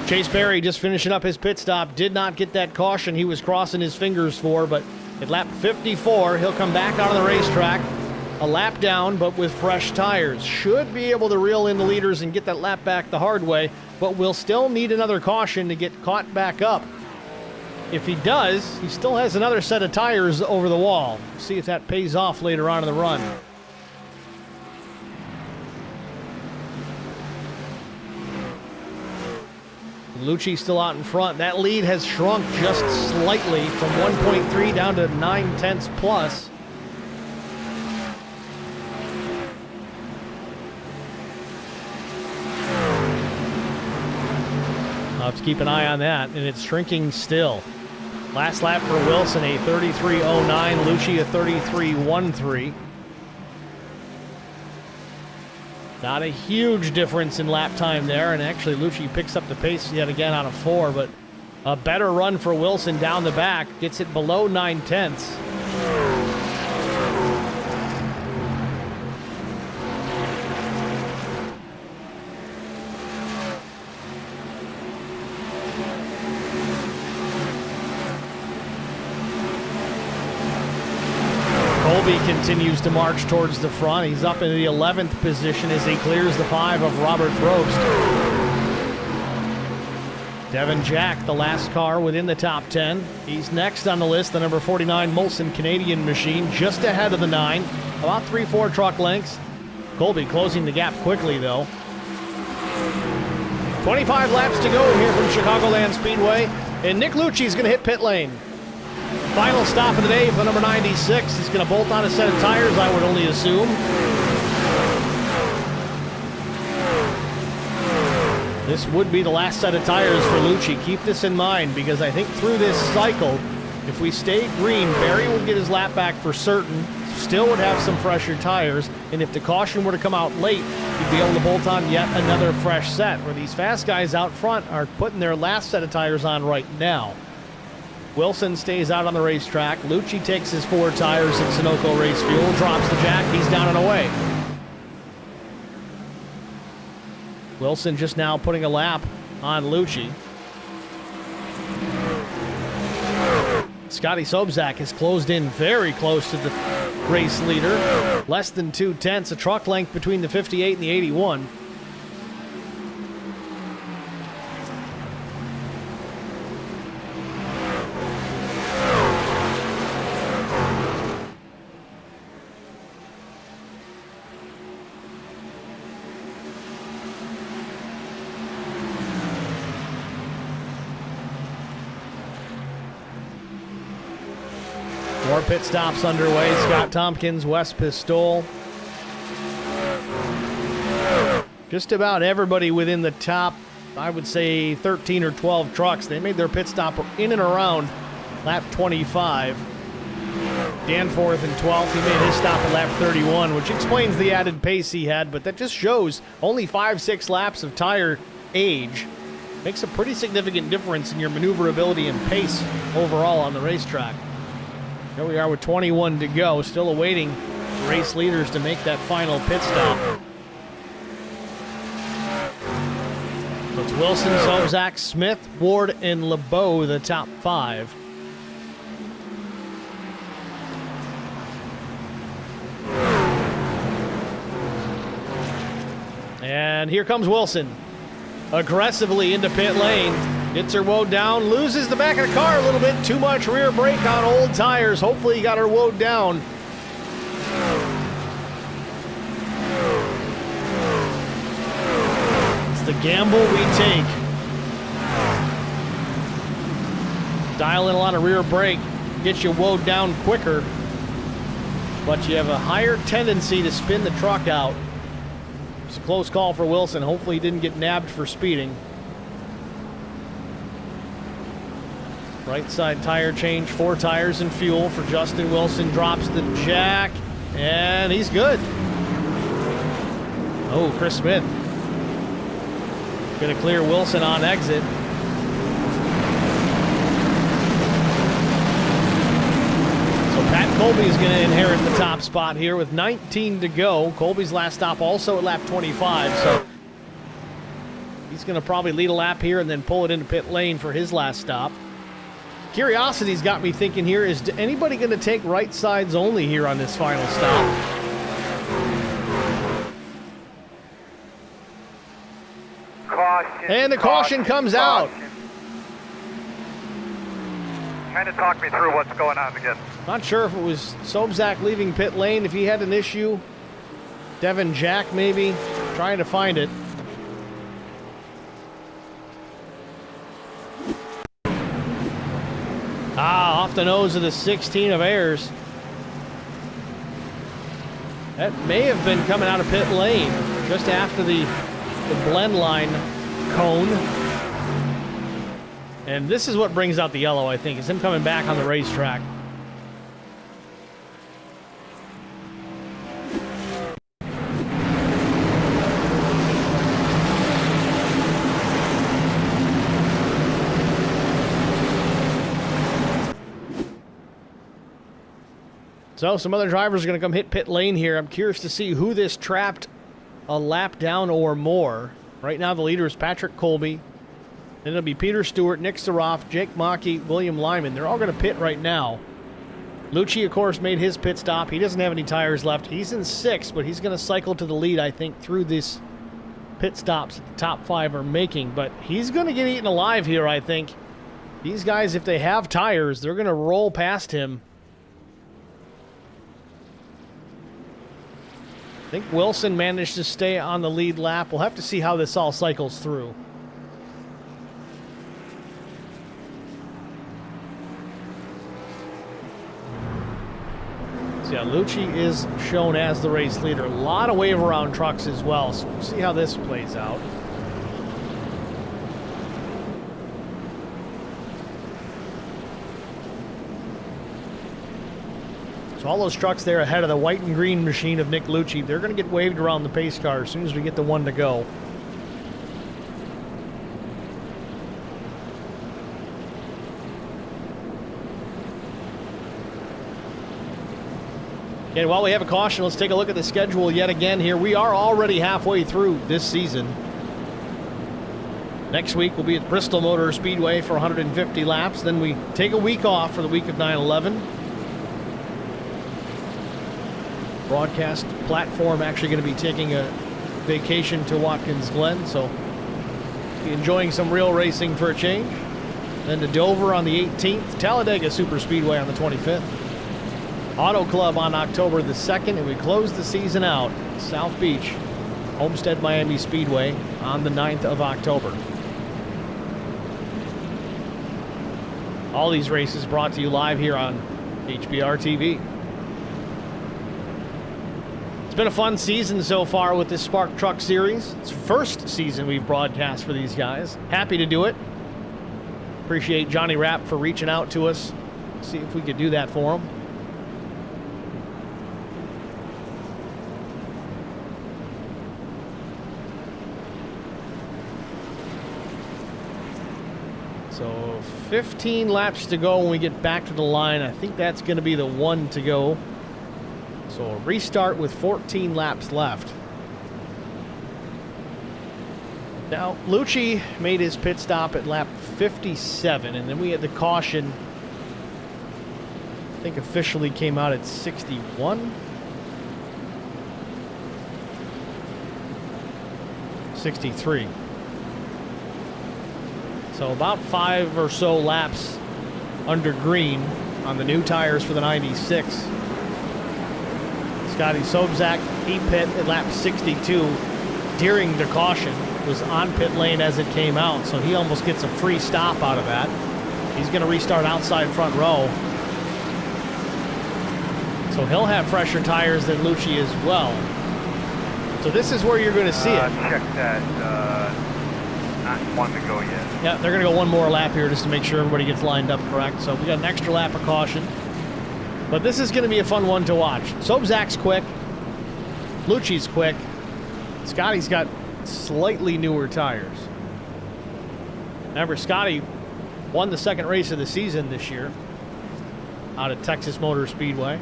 Chase Berry just finishing up his pit stop. Did not get that caution he was crossing his fingers for, but at lap 54, he'll come back out of the racetrack. A lap down, but with fresh tires. Should be able to reel in the leaders and get that lap back the hard way, but will still need another caution to get caught back up. If he does, he still has another set of tires over the wall. See if that pays off later on in the run. Lucci still out in front. That lead has shrunk just slightly from 1.3 down to 9/10 plus. I'll have to keep an eye on that, and it's shrinking still. Last lap for Wilson, a 33.09. Lucci, a 33.13. Not a huge difference in lap time there, and actually Lucci picks up the pace yet again out of 4, but a better run for Wilson down the back. Gets it below 9/10. Colby continues to march towards the front. He's up in the 11th position as he clears the 5 of Robert Probst. Devin Jack, the last car within the top 10. He's next on the list, the number 49 Molson Canadian machine, just ahead of the 9. About 3-4 truck lengths. Colby closing the gap quickly, though. 25 laps to go here from Chicagoland Speedway, and Nick Lucci's going to hit pit lane. Final stop of the day for number 96. He's going to bolt on a set of tires, I would only assume. This would be the last set of tires for Lucci. Keep this in mind, because I think through this cycle, if we stay green, Barry would get his lap back for certain, still would have some fresher tires, and if the caution were to come out late, he'd be able to bolt on yet another fresh set, where these fast guys out front are putting their last set of tires on right now. Wilson stays out on the racetrack. Lucci takes his 4 tires at Sunoco Race Fuel, drops the jack, he's down and away. Wilson just now putting a lap on Lucci. Scotty Sobczak has closed in very close to the race leader. Less than 2/10, a truck length between the 58 and the 81. More pit stops underway. Scott Tompkins, Wes Pistol. Just about everybody within the top, I would say 13 or 12 trucks. They made their pit stop in and around lap 25. Danforth in 12th. He made his stop at lap 31, which explains the added pace he had, but that just shows only 5-6 laps of tire age makes a pretty significant difference in your maneuverability and pace overall on the racetrack. Here we are with 21 to go, still awaiting race leaders to make that final pit stop. So it's Wilson, Sobczak, Smith, Ward, and LeBeau, the top 5. And here comes Wilson, aggressively into pit lane. Gets her woed down, loses the back of the car a little bit. Too much rear brake on old tires. Hopefully he got her woed down. It's the gamble we take. Dial in a lot of rear brake, get you woed down quicker, but you have a higher tendency to spin the truck out. It's a close call for Wilson. Hopefully he didn't get nabbed for speeding. Right side tire change, 4 tires and fuel for Justin Wilson. Drops the jack, and he's good. Oh, Chris Smith gonna clear Wilson on exit. So Pat Colby's gonna inherit the top spot here with 19 to go. Colby's last stop also at lap 25, so he's gonna probably lead a lap here and then pull it into pit lane for his last stop. Curiosity's got me thinking here, is anybody going to take right sides only here on this final stop? Caution. And the caution comes out. Kind of talk me through what's going on again. Not sure if it was Sobczak leaving pit lane, if he had an issue. Devin Jack maybe, trying to find it. Off the nose of the 16 of Ayers. That may have been coming out of pit lane just after the blend line cone. And this is what brings out the yellow, I think, is him coming back on the racetrack. So some other drivers are going to come hit pit lane here. I'm curious to see who this trapped a lap down or more. Right now the leader is Patrick Colby. Then it'll be Peter Stewart, Nick Saroff, Jake Maki, William Lyman. They're all going to pit right now. Lucci, of course, made his pit stop. He doesn't have any tires left. He's in 6th, but he's going to cycle to the lead, I think, through this pit stops that the top 5 are making. But he's going to get eaten alive here, I think. These guys, if they have tires, they're going to roll past him. I think Wilson managed to stay on the lead lap. We'll have to see how this all cycles through. So yeah, Lucci is shown as the race leader. A lot of wave around trucks as well. So we'll see how this plays out. So all those trucks there ahead of the white and green machine of Nick Lucci, they're going to get waved around the pace car as soon as we get the one to go. And while we have a caution, let's take a look at the schedule yet again here. We are already halfway through this season. Next week we'll be at Bristol Motor Speedway for 150 laps. Then we take a week off for the week of 9/11. Broadcast platform actually going to be taking a vacation to Watkins Glen, so be enjoying some real racing for a change. Then to Dover on the 18th, Talladega Super Speedway on the 25th. Auto Club on October the 2nd, and we close the season out South Beach, Homestead Miami Speedway on the 9th of October. All these races brought to you live here on HBR TV. It's been a fun season so far with this Spark Truck Series. It's the first season we've broadcast for these guys. Happy to do it. Appreciate Johnny Rapp for reaching out to us. See if we could do that for him. So 15 laps to go when we get back to the line. I think that's going to be the one to go. So a restart with 14 laps left. Now, Lucci made his pit stop at lap 57, and then we had the caution. I think officially came out at 61. 63. So about 5 or so laps under green on the new tires for the 96. Scotty Sobczak, he pit at lap 62 during the caution, was on pit lane as it came out, so he almost gets a free stop out of that. He's going to restart outside front row. So he'll have fresher tires than Lucci as well. So this is where you're going to see it. Check that. Not one to go yet. Yeah, they're going to go one more lap here just to make sure everybody gets lined up correct. So we got an extra lap of caution. But this is going to be a fun one to watch. Sobczak's quick. Lucci's quick. Scotty's got slightly newer tires. Remember, Scotty won the second race of the season this year out at Texas Motor Speedway.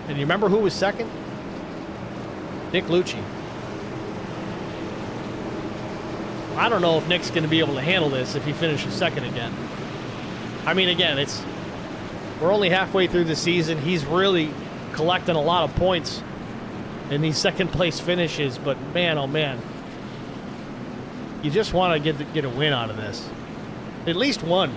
And you remember who was second? Nick Lucci. I don't know if Nick's going to be able to handle this if he finishes second again. I mean, again, we're only halfway through the season. He's really collecting a lot of points in these second place finishes, but man, oh man, you just want to get a win out of this. At least one.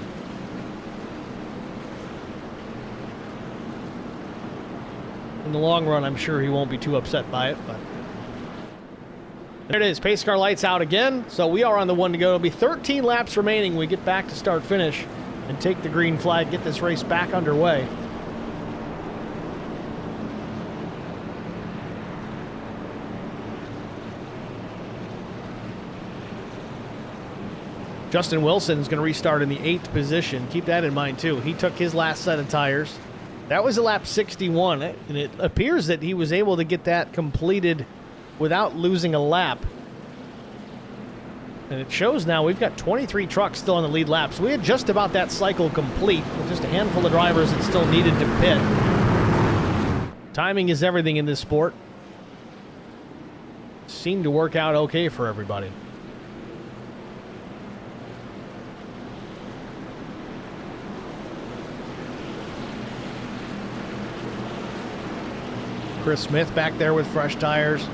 In the long run, I'm sure he won't be too upset by it, but there it is. Pace car lights out again, so we are on the one to go. It'll be 13 laps remaining when we get back to start finish and take the green flag, get this race back underway. Justin Wilson is going to restart in the 8th position. Keep that in mind, too. He took his last set of tires. That was a lap 61, and it appears that he was able to get that completed without losing a lap. And it shows now we've got 23 trucks still on the lead lap. So we had just about that cycle complete with just a handful of drivers that still needed to pit. Timing is everything in this sport. Seemed to work out okay for everybody. Chris Smith back there with fresh tires.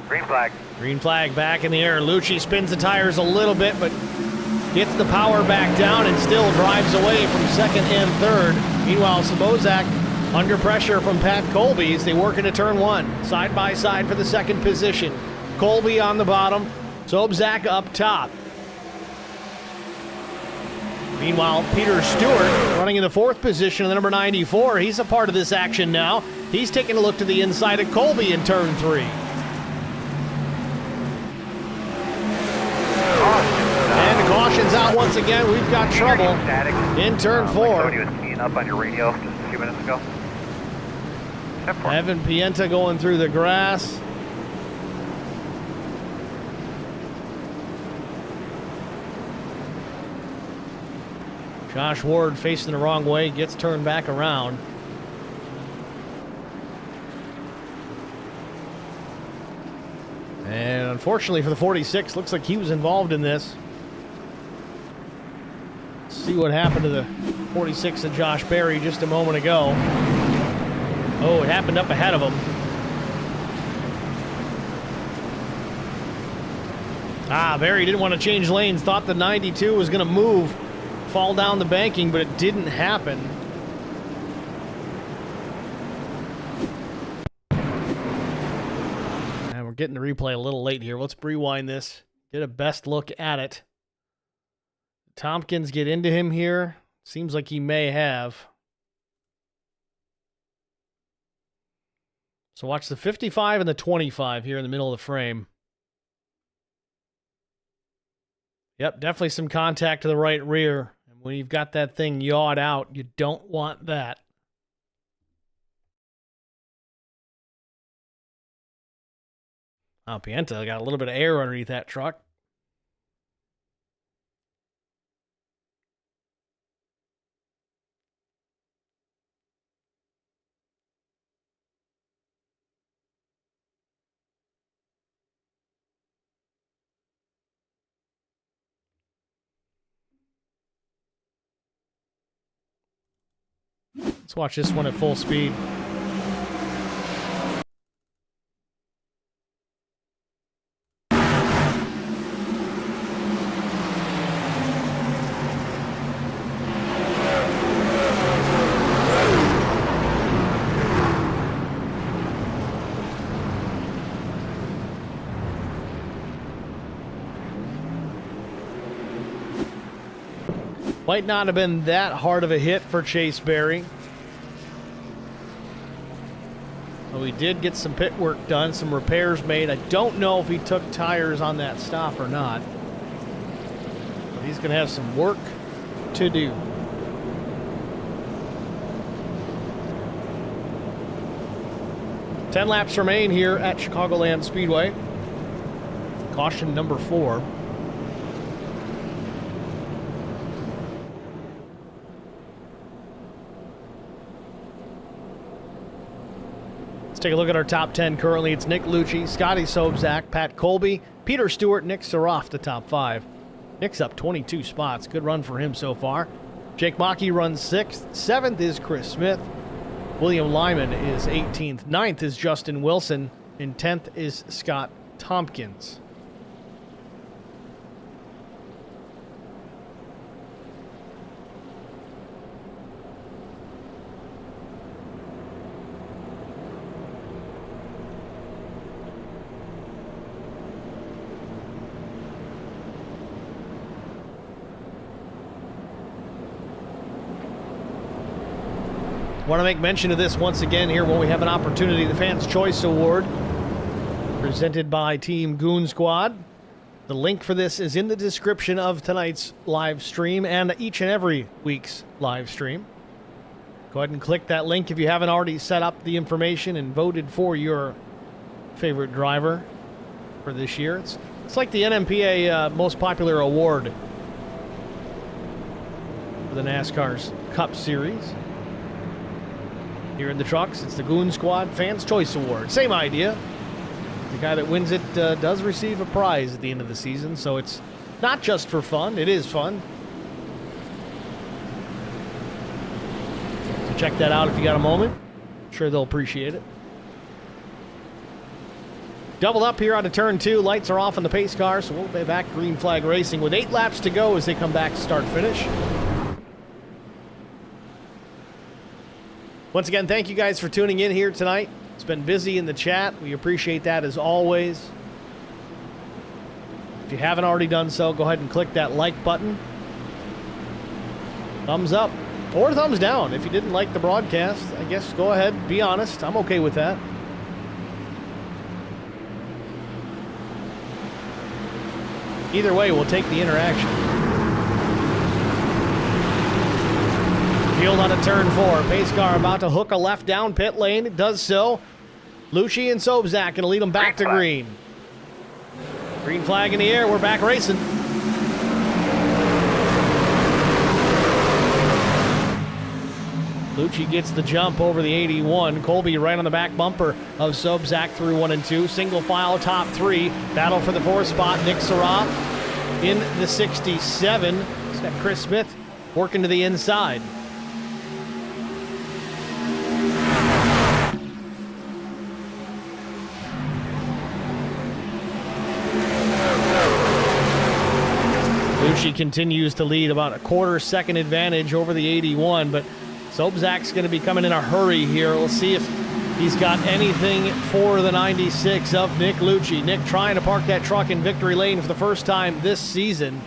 Green flag. Green flag back in the air. Lucci spins the tires a little bit, but Gets the power back down and still drives away from second and third. Meanwhile, Sobozak under pressure from Pat Colby as they work into turn one. Side by side for the second position. Colby on the bottom, Sobozak up top. Meanwhile, Peter Stewart running in the fourth position, the number 94. He's a part of this action now. He's taking a look to the inside of Colby in turn three. And caution's out once again. We've got trouble in turn four. Somebody was keying up on your radio just a few minutes ago. Evan Pienta going through the grass. Josh Ward facing the wrong way, gets turned back around. And unfortunately for the 46, looks like he was involved in this. Let's see what happened to the 46 of Josh Berry just a moment ago. Oh, it happened up ahead of him. Berry didn't want to change lanes, thought the 92 was going to move, fall down the banking, but it didn't happen. And we're getting the replay a little late here. Let's rewind this, get a best look at it. Tompkins get into him here. Seems like he may have. So watch the 55 and the 25 here in the middle of the frame. Yep, definitely some contact to the right rear. And when you've got that thing yawed out, you don't want that. Pienta got a little bit of air underneath that truck. Let's watch this one at full speed. Might not have been that hard of a hit for Chase Berry. Well, we did get some pit work done, some repairs made. I don't know if he took tires on that stop or not. But he's going to have some work to do. Ten laps remain here at Chicagoland Speedway. Caution number 4. Take a look at our top 10 currently. It's Nick Lucci, Scotty Sobozak, Pat Colby, Peter Stewart, Nick Saroff, the top 5. Nick's up 22 spots. Good run for him so far. Jake Maki runs 6th. 7th is Chris Smith. William Lyman is 18th. 9th is Justin Wilson. And 10th is Scott Tompkins. Want to make mention of this once again here when we have an opportunity. The Fans' Choice Award presented by Team Goon Squad. The link for this is in the description of tonight's live stream and each and every week's live stream. Go ahead and click that link if you haven't already set up the information and voted for your favorite driver for this year. It's like the NMPA most popular award for the NASCAR's Cup Series. Here in the trucks, it's the Goon Squad Fans' Choice Award. Same idea. The guy that wins it does receive a prize at the end of the season, so it's not just for fun. It is fun. So check that out if you got a moment. I'm sure they'll appreciate it. Doubled up here onto turn 2. Lights are off on the pace car, so we'll be back green flag racing with 8 laps to go as they come back to start finish. Once again, thank you guys for tuning in here tonight. It's been busy in the chat. We appreciate that as always. If you haven't already done so, go ahead and click that like button. Thumbs up or thumbs down. If you didn't like the broadcast, I guess go ahead, be honest. I'm okay with that. Either way, we'll take the interaction. Field on a turn 4. Pace car about to hook a left down pit lane. It does so. Lucci and Sobczak going to lead them back to green. Green flag in the air. We're back racing. Lucci gets the jump over the 81. Colby right on the back bumper of Sobczak through 1 and 2. Single file top 3. Battle for the 4th spot. Nick Saroff in the 67. It's got Chris Smith working to the inside. Lucci continues to lead about a quarter-second advantage over the 81, but Sobczak's going to be coming in a hurry here. We'll see if he's got anything for the 96 of Nick Lucci. Nick trying to park that truck in victory lane for the first time this season.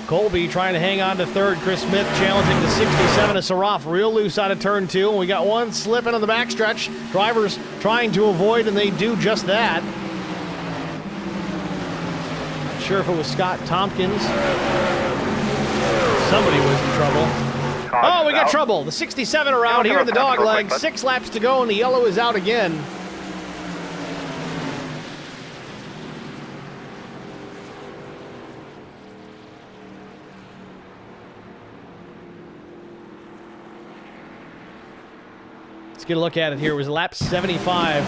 Colby trying to hang on to third. Chris Smith challenging the 67 of Saroff. Real loose out of turn 2. And we got one slipping on the backstretch. Drivers trying to avoid, and they do just that. Not sure if it was Scott Tompkins. Somebody was in trouble. Oh, we got trouble. The 67 around here in the dog leg. 6 laps to go, and the yellow is out again. Let's get a look at it here. It was lap 75.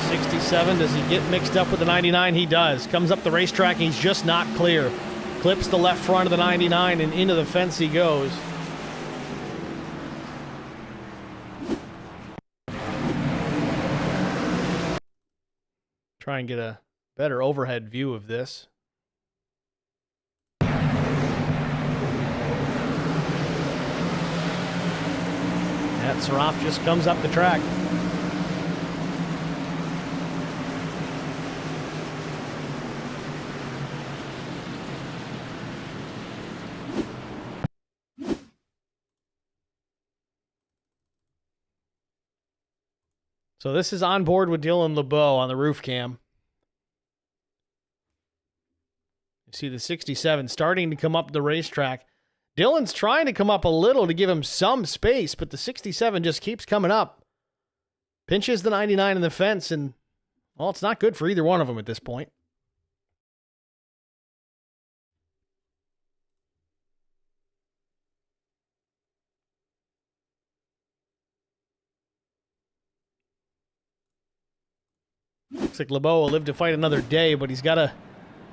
67, does he get mixed up with the 99? He does. Comes up the racetrack, and he's just not clear. Clips the left front of the 99, and into the fence he goes. Try and get a better overhead view of this. That Saroff just comes up the track. So this is on board with Dylan LeBeau on the roof cam. You see the 67 starting to come up the racetrack. Dylan's trying to come up a little to give him some space, but the 67 just keeps coming up. Pinches the 99 in the fence, and, well, it's not good for either one of them at this point. Looks like LeBeau will live to fight another day, but he's got to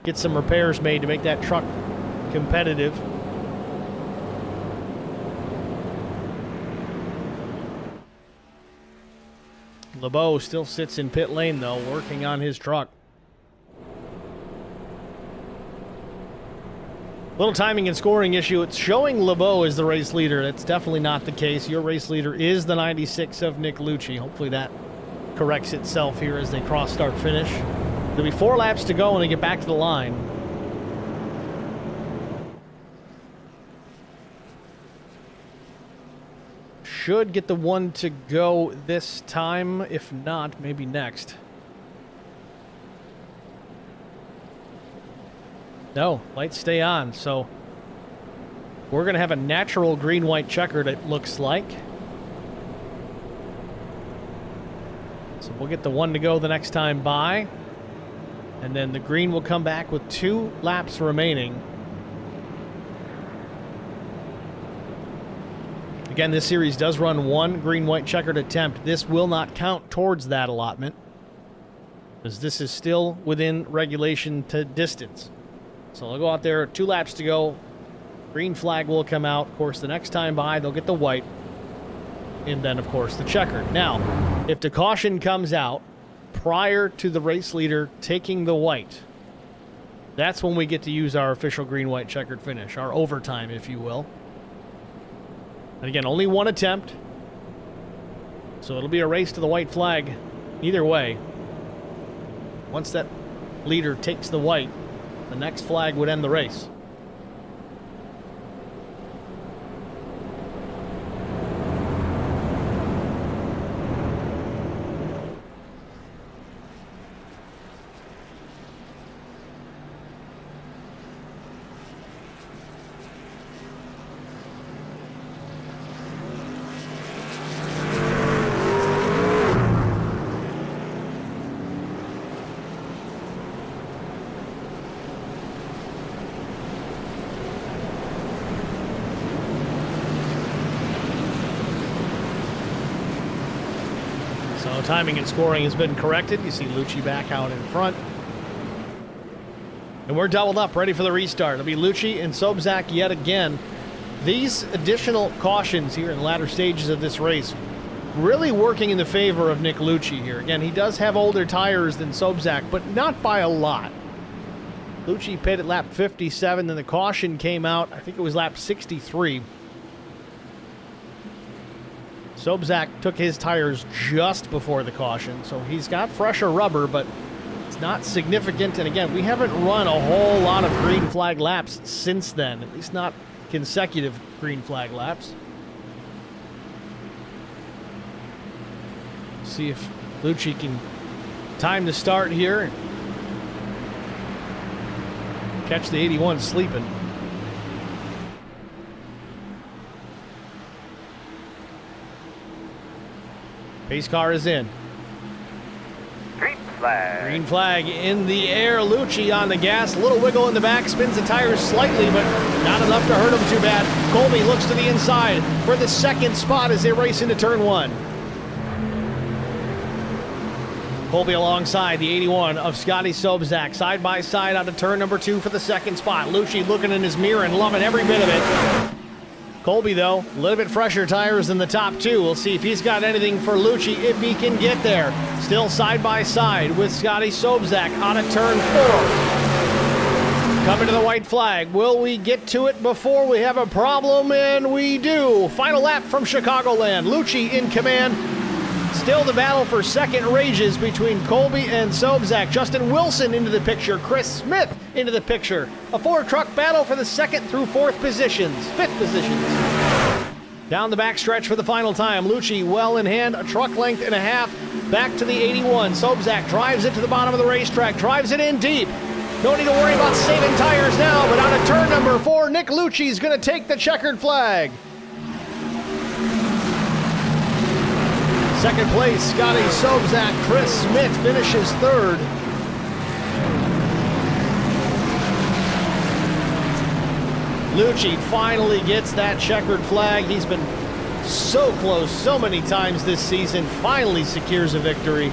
get some repairs made to make that truck competitive. LeBeau still sits in pit lane, though, working on his truck. Little timing and scoring issue. It's showing LeBeau as the race leader. That's definitely not the case. Your race leader is the 96 of Nick Lucci. Hopefully that corrects itself here as they cross start finish. There'll be 4 laps to go when they get back to the line. Should get the 1 to go this time. If not, maybe next. No, lights stay on. So we're going to have a natural green-white checkered, it looks like. So we'll get the 1 to go the next time by. And then the green will come back with 2 laps remaining. Again, this series does run 1 green-white checkered attempt. This will not count towards that allotment, as this is still within regulation to distance. So they'll go out there, 2 laps to go. Green flag will come out. Of course, the next time by, they'll get the white. And then, of course, the checkered. Now, if the caution comes out prior to the race leader taking the white. That's when we get to use our official green, white, checkered finish, our overtime, if you will. And again, only one attempt. So it'll be a race to the white flag either way. Once that leader takes the white, the next flag would end the race. So timing and scoring has been corrected. You see Lucci back out in front. And we're doubled up, ready for the restart. It'll be Lucci and Sobczak yet again. These additional cautions here in the latter stages of this race really working in the favor of Nick Lucci here. Again, he does have older tires than Sobczak, but not by a lot. Lucci pitted at lap 57, then the caution came out, I think it was lap 63. Sobczak took his tires just before the caution, so he's got fresher rubber, but it's not significant. And again, we haven't run a whole lot of green flag laps since then, at least not consecutive green flag laps. See if Lucci can time the start here and catch the 81 sleeping. Pace car is in. Green flag. Green flag in the air. Lucci on the gas. A little wiggle in the back. Spins the tires slightly, but not enough to hurt him too bad. Colby looks to the inside for the second spot as they race into turn one. Colby alongside the 81 of Scotty Sobczak. Side by side out of turn number 2 for the second spot. Lucci looking in his mirror and loving every bit of it. Colby, though, a little bit fresher tires than the top two. We'll see if he's got anything for Lucci if he can get there. Still side by side with Scotty Sobczak out of turn 4. Coming to the white flag. Will we get to it before we have a problem? And we do. Final lap from Chicagoland. Lucci in command. Still the battle for second rages between Colby and Sobczak. Justin Wilson into the picture. Chris Smith into the picture. A 4-truck battle for the second through fifth positions. Down the backstretch for the final time. Lucci well in hand, a truck length and a half. Back to the 81. Sobczak drives it to the bottom of the racetrack. Drives it in deep. No need to worry about saving tires now, but out of turn number 4, Nick Lucci's going to take the checkered flag. Second place, Scotty Sobczak. Chris Smith finishes third. Lucci finally gets that checkered flag. He's been so close so many times this season. Finally secures a victory.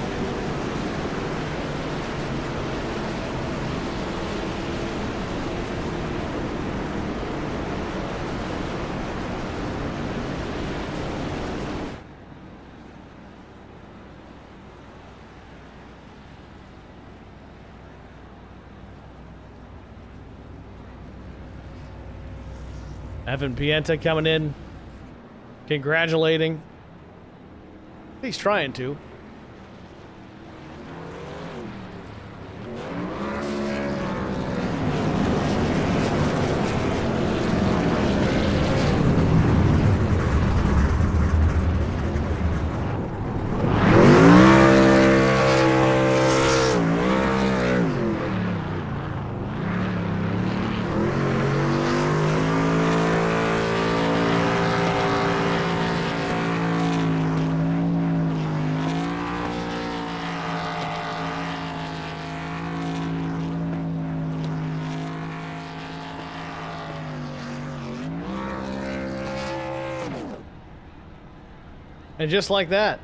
Evan Pienta coming in, congratulating. He's trying to. And just like that,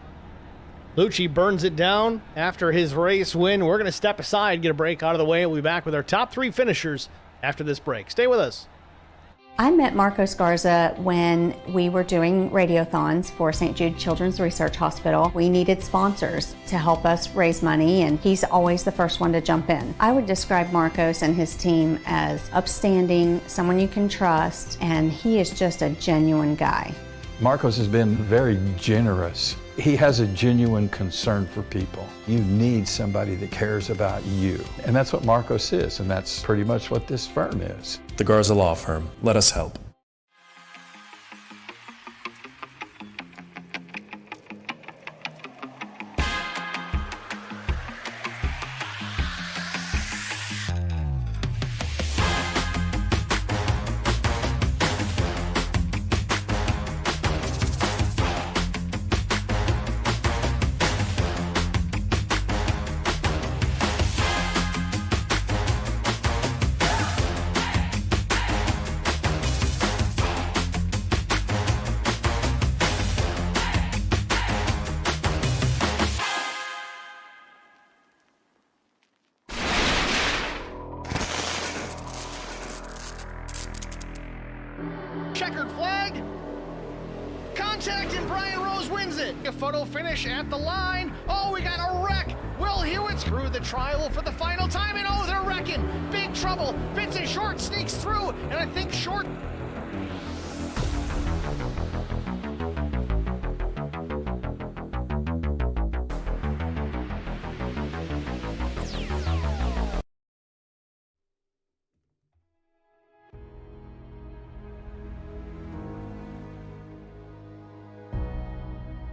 Lucci burns it down after his race win. We're going to step aside, get a break out of the way. We'll be back with our top 3 finishers after this break. Stay with us. I met Marco Scarza when we were doing radiothons for St. Jude Children's Research Hospital. We needed sponsors to help us raise money, and he's always the first one to jump in. I would describe Marcos and his team as upstanding, someone you can trust, and he is just a genuine guy. Marcos has been very generous. He has a genuine concern for people. You need somebody that cares about you. And that's what Marcos is, and that's pretty much what this firm is. The Garza Law Firm. Let us help. Checkered flag. Contact and Brian Rose wins it. A photo finish at the line. Oh, we got a wreck. Will Hewitt's through the trial for the final time, and oh, they're wrecking. Big trouble. Vincent Short sneaks through, and I think Short.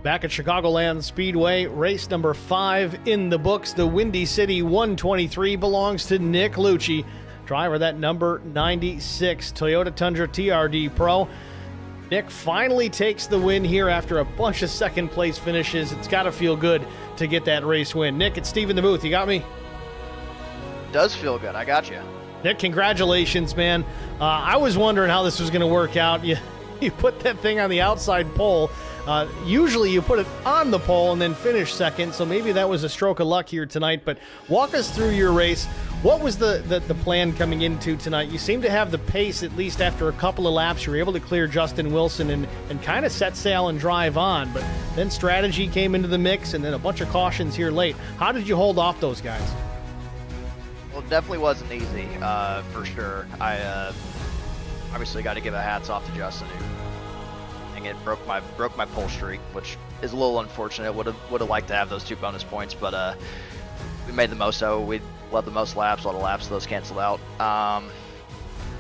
Back at Chicagoland Speedway, race number 5 in the books. The Windy City 123 belongs to Nick Lucci, driver of that number 96 Toyota Tundra TRD Pro. Nick finally takes the win here after a bunch of second place finishes. It's got to feel good to get that race win. Nick, it's Steve in the booth. You got me? Does feel good. I got you. Nick, congratulations, man. I was wondering how this was going to work out. You put that thing on the outside pole. Usually you put it on the pole and then finish second, so maybe that was a stroke of luck here tonight. But walk us through your race. What was the plan coming into tonight? You seem to have the pace, at least after a couple of laps. You were able to clear Justin Wilson and kind of set sail and drive on. But then strategy came into the mix, and then a bunch of cautions here late. How did you hold off those guys? Well, it definitely wasn't easy, for sure. I obviously got to give a hats off to Justin, who it broke my pole streak, which is a little unfortunate. Would have liked to have those 2 bonus points, but we made the most of it. We led the most laps. A lot of laps, those canceled out.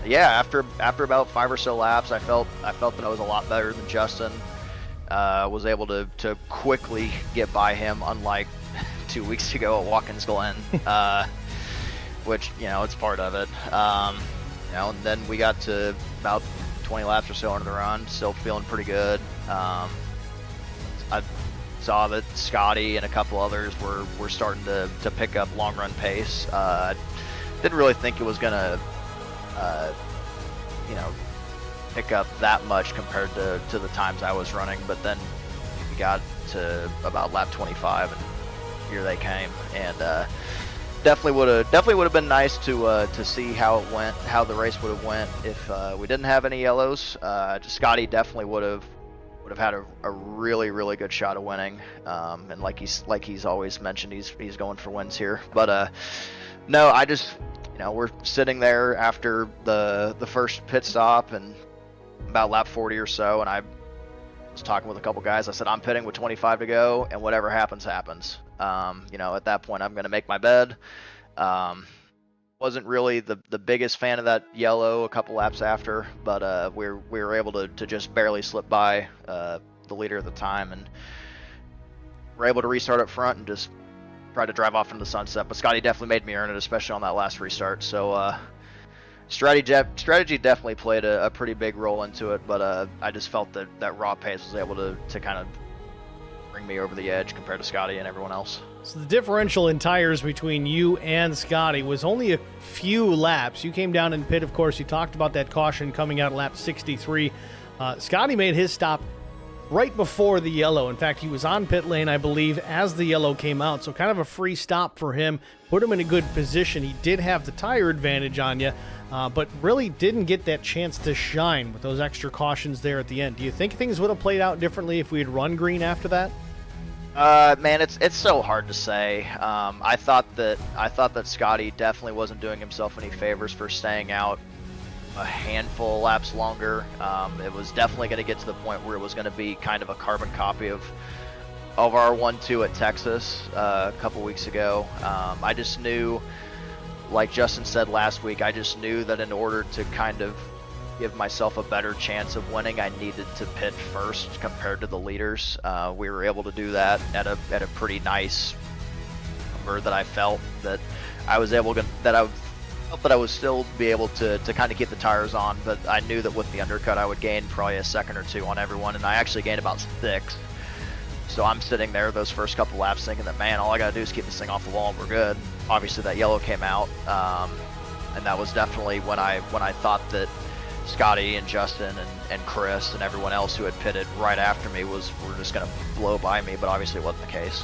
Yeah, after about 5 or so laps, I felt that I was a lot better than Justin. Was able to quickly get by him, unlike 2 weeks ago at Watkins Glen, which it's part of it. And then we got to about 20 laps or so into the run, still feeling pretty good. I saw that Scotty and a couple others were starting to pick up long run pace. Didn't really think it was gonna pick up that much compared to the times I was running, but then we got to about lap 25 and here they came, and definitely would have been nice to see how it went, how the race would have went if we didn't have any yellows. Scotty definitely would have had a really good shot of winning, and like he's always mentioned, he's going for wins here. But no, I just we're sitting there after the first pit stop and about lap 40 or so, and I was talking with a couple guys. I said, I'm pitting with 25 to go, and whatever happens, happens. At that point, I'm going to make my bed. Wasn't really the biggest fan of that yellow a couple laps after, but we were able to just barely slip by the leader at the time, and we're able to restart up front and just try to drive off into the sunset. But Scotty definitely made me earn it, especially on that last restart. So strategy definitely played a pretty big role into it, but I just felt that raw pace was able to kind of bring me over the edge compared to Scotty and everyone else. So the differential in tires between you and Scotty was only a few laps. You came down in pit, of course. You talked about that caution coming out lap 63. Scotty made his stop right before the yellow. In fact, he was on pit lane, I believe, as the yellow came out. So kind of a free stop for him. Put him in a good position. He did have the tire advantage on you. but really didn't get that chance to shine with those extra cautions there at the end. Do you think things would have played out differently if we had run green after that? Man, it's so hard to say. I thought that Scotty definitely wasn't doing himself any favors for staying out a handful of laps longer. It was definitely going to get to the point where it was going to be kind of a carbon copy of our 1-2 at Texas a couple weeks ago. I just knew, like Justin said last week, I just knew that in order to kind of give myself a better chance of winning, I needed to pit first compared to the leaders. We were able to do that at a pretty nice number that I felt that I was able to, that I would still be able to kind of keep the tires on, but I knew that with the undercut I would gain probably a second or two on everyone, and I actually gained about 6. So I'm sitting there those first couple laps thinking that, man, all I gotta do is keep this thing off the wall and we're good. Obviously that yellow came out, and that was definitely when I thought that Scotty and Justin and Chris and everyone else who had pitted right after me were just going to blow by me, but obviously it wasn't the case.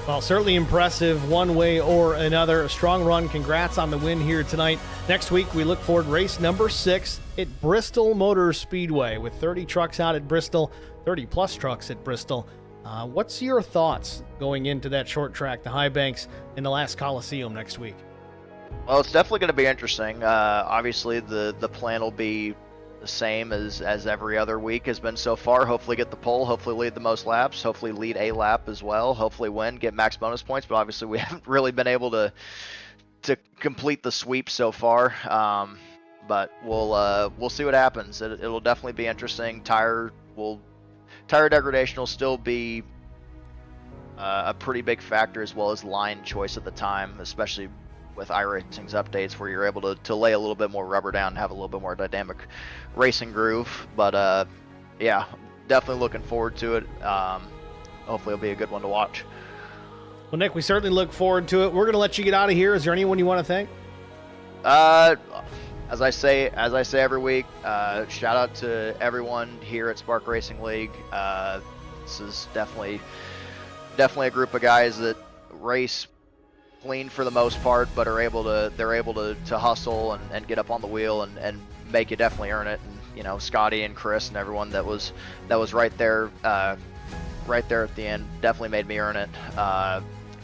Well, certainly impressive one way or another. A strong run. Congrats on the win here tonight. Next week, we look forward to race number 6 at Bristol Motor Speedway with 30 trucks out at Bristol, 30-plus trucks at Bristol. What's your thoughts going into that short track, the High Banks, in the last Coliseum next week? Well, it's definitely going to be interesting. Obviously, the plan will be the same as every other week has been so far. Hopefully get the pole, hopefully lead the most laps, hopefully lead a lap as well, hopefully win, get max bonus points, but obviously we haven't really been able to complete the sweep so far. But we'll see what happens. It'll definitely be interesting. Tire degradation will still be a pretty big factor, as well as line choice at the time, especially with iRacing's updates, where you're able to lay a little bit more rubber down and have a little bit more dynamic racing groove. But yeah, definitely looking forward to it. Hopefully it'll be a good one to watch. Well, Nick, we certainly look forward to it. We're going to let you get out of here. Is there anyone you want to thank? As I say every week, shout out to everyone here at Spark Racing League. This is definitely a group of guys that race clean for the most part, but they're able to hustle and get up on the wheel and make you definitely earn it. And you know, Scotty and Chris and everyone that was right there at the end definitely made me earn it.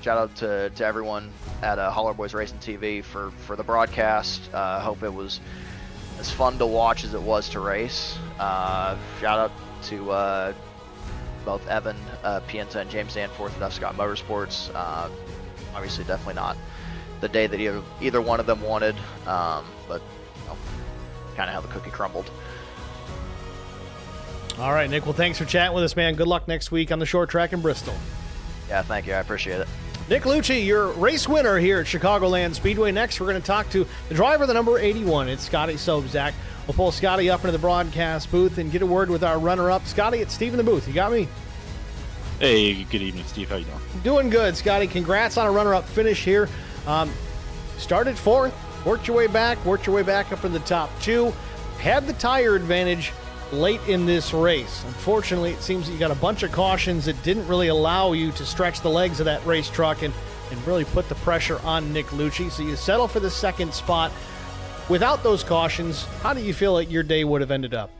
Shout out to everyone at Holler Boys Racing TV for the broadcast. Hope it was as fun to watch as it was to race. Shout out to both Evan Pienta and James Danforth at F. Scott Motorsports. Obviously, definitely not the day that either one of them wanted, but you know, kind of how the cookie crumbled. All right, Nick. Well, thanks for chatting with us, man. Good luck next week on the short track in Bristol. Yeah, thank you. I appreciate it. Nick Lucci, your race winner here at Chicagoland Speedway. Next, we're going to talk to the driver of the number 81. It's Scotty Sobczak. We'll pull Scotty up into the broadcast booth and get a word with our runner-up. Scotty, it's Steve in the booth. You got me? Hey, good evening, Steve. How you doing? Doing good, Scotty. Congrats on a runner-up finish here. Started 4th, worked your way back up in the top 2. Had the tire advantage late in this race. Unfortunately, it seems that you got a bunch of cautions that didn't really allow you to stretch the legs of that race truck and really put the pressure on Nick Lucci. So you settle for the 2nd spot. Without those cautions, how do you feel like your day would have ended up?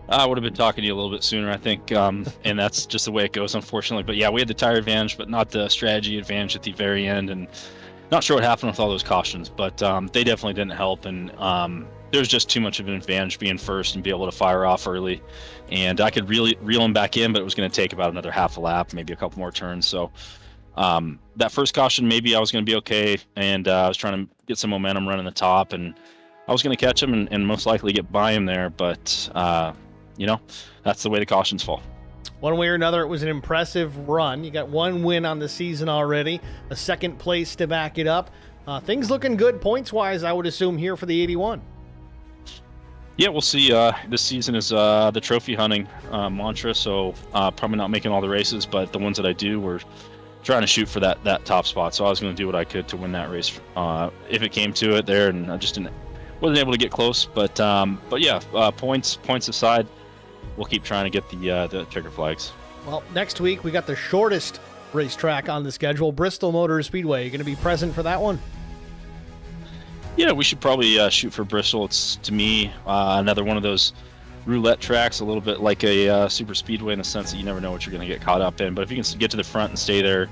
I would have been talking to you a little bit sooner, I think, and that's just the way it goes, unfortunately. But yeah, we had the tire advantage, but not the strategy advantage at the very end, and not sure what happened with all those cautions, but they definitely didn't help, and there's just too much of an advantage being first and be able to fire off early, and I could really reel him back in, but it was going to take about another half a lap, maybe a couple more turns. So that first caution, maybe I was going to be okay, and I was trying to get some momentum running the top, and I was going to catch him and most likely get by him there, but you know, that's the way the cautions fall. One way or another, it was an impressive run. You got 1 win on the season already, a 2nd place to back it up. Things looking good points-wise, I would assume, here for the 81. Yeah, we'll see. This season is the trophy hunting mantra, so probably not making all the races, but the ones that I do, we're trying to shoot for that top spot. So I was going to do what I could to win that race if it came to it there, and I just wasn't able to get close. But yeah, points aside, we'll keep trying to get the trigger flags. Well, next week we got the shortest racetrack on the schedule, Bristol Motor Speedway. You going to be present for that one? Yeah, we should probably shoot for Bristol. It's, to me, another one of those roulette tracks, a little bit like a super speedway in the sense that you never know what you're going to get caught up in. But if you can get to the front and stay there,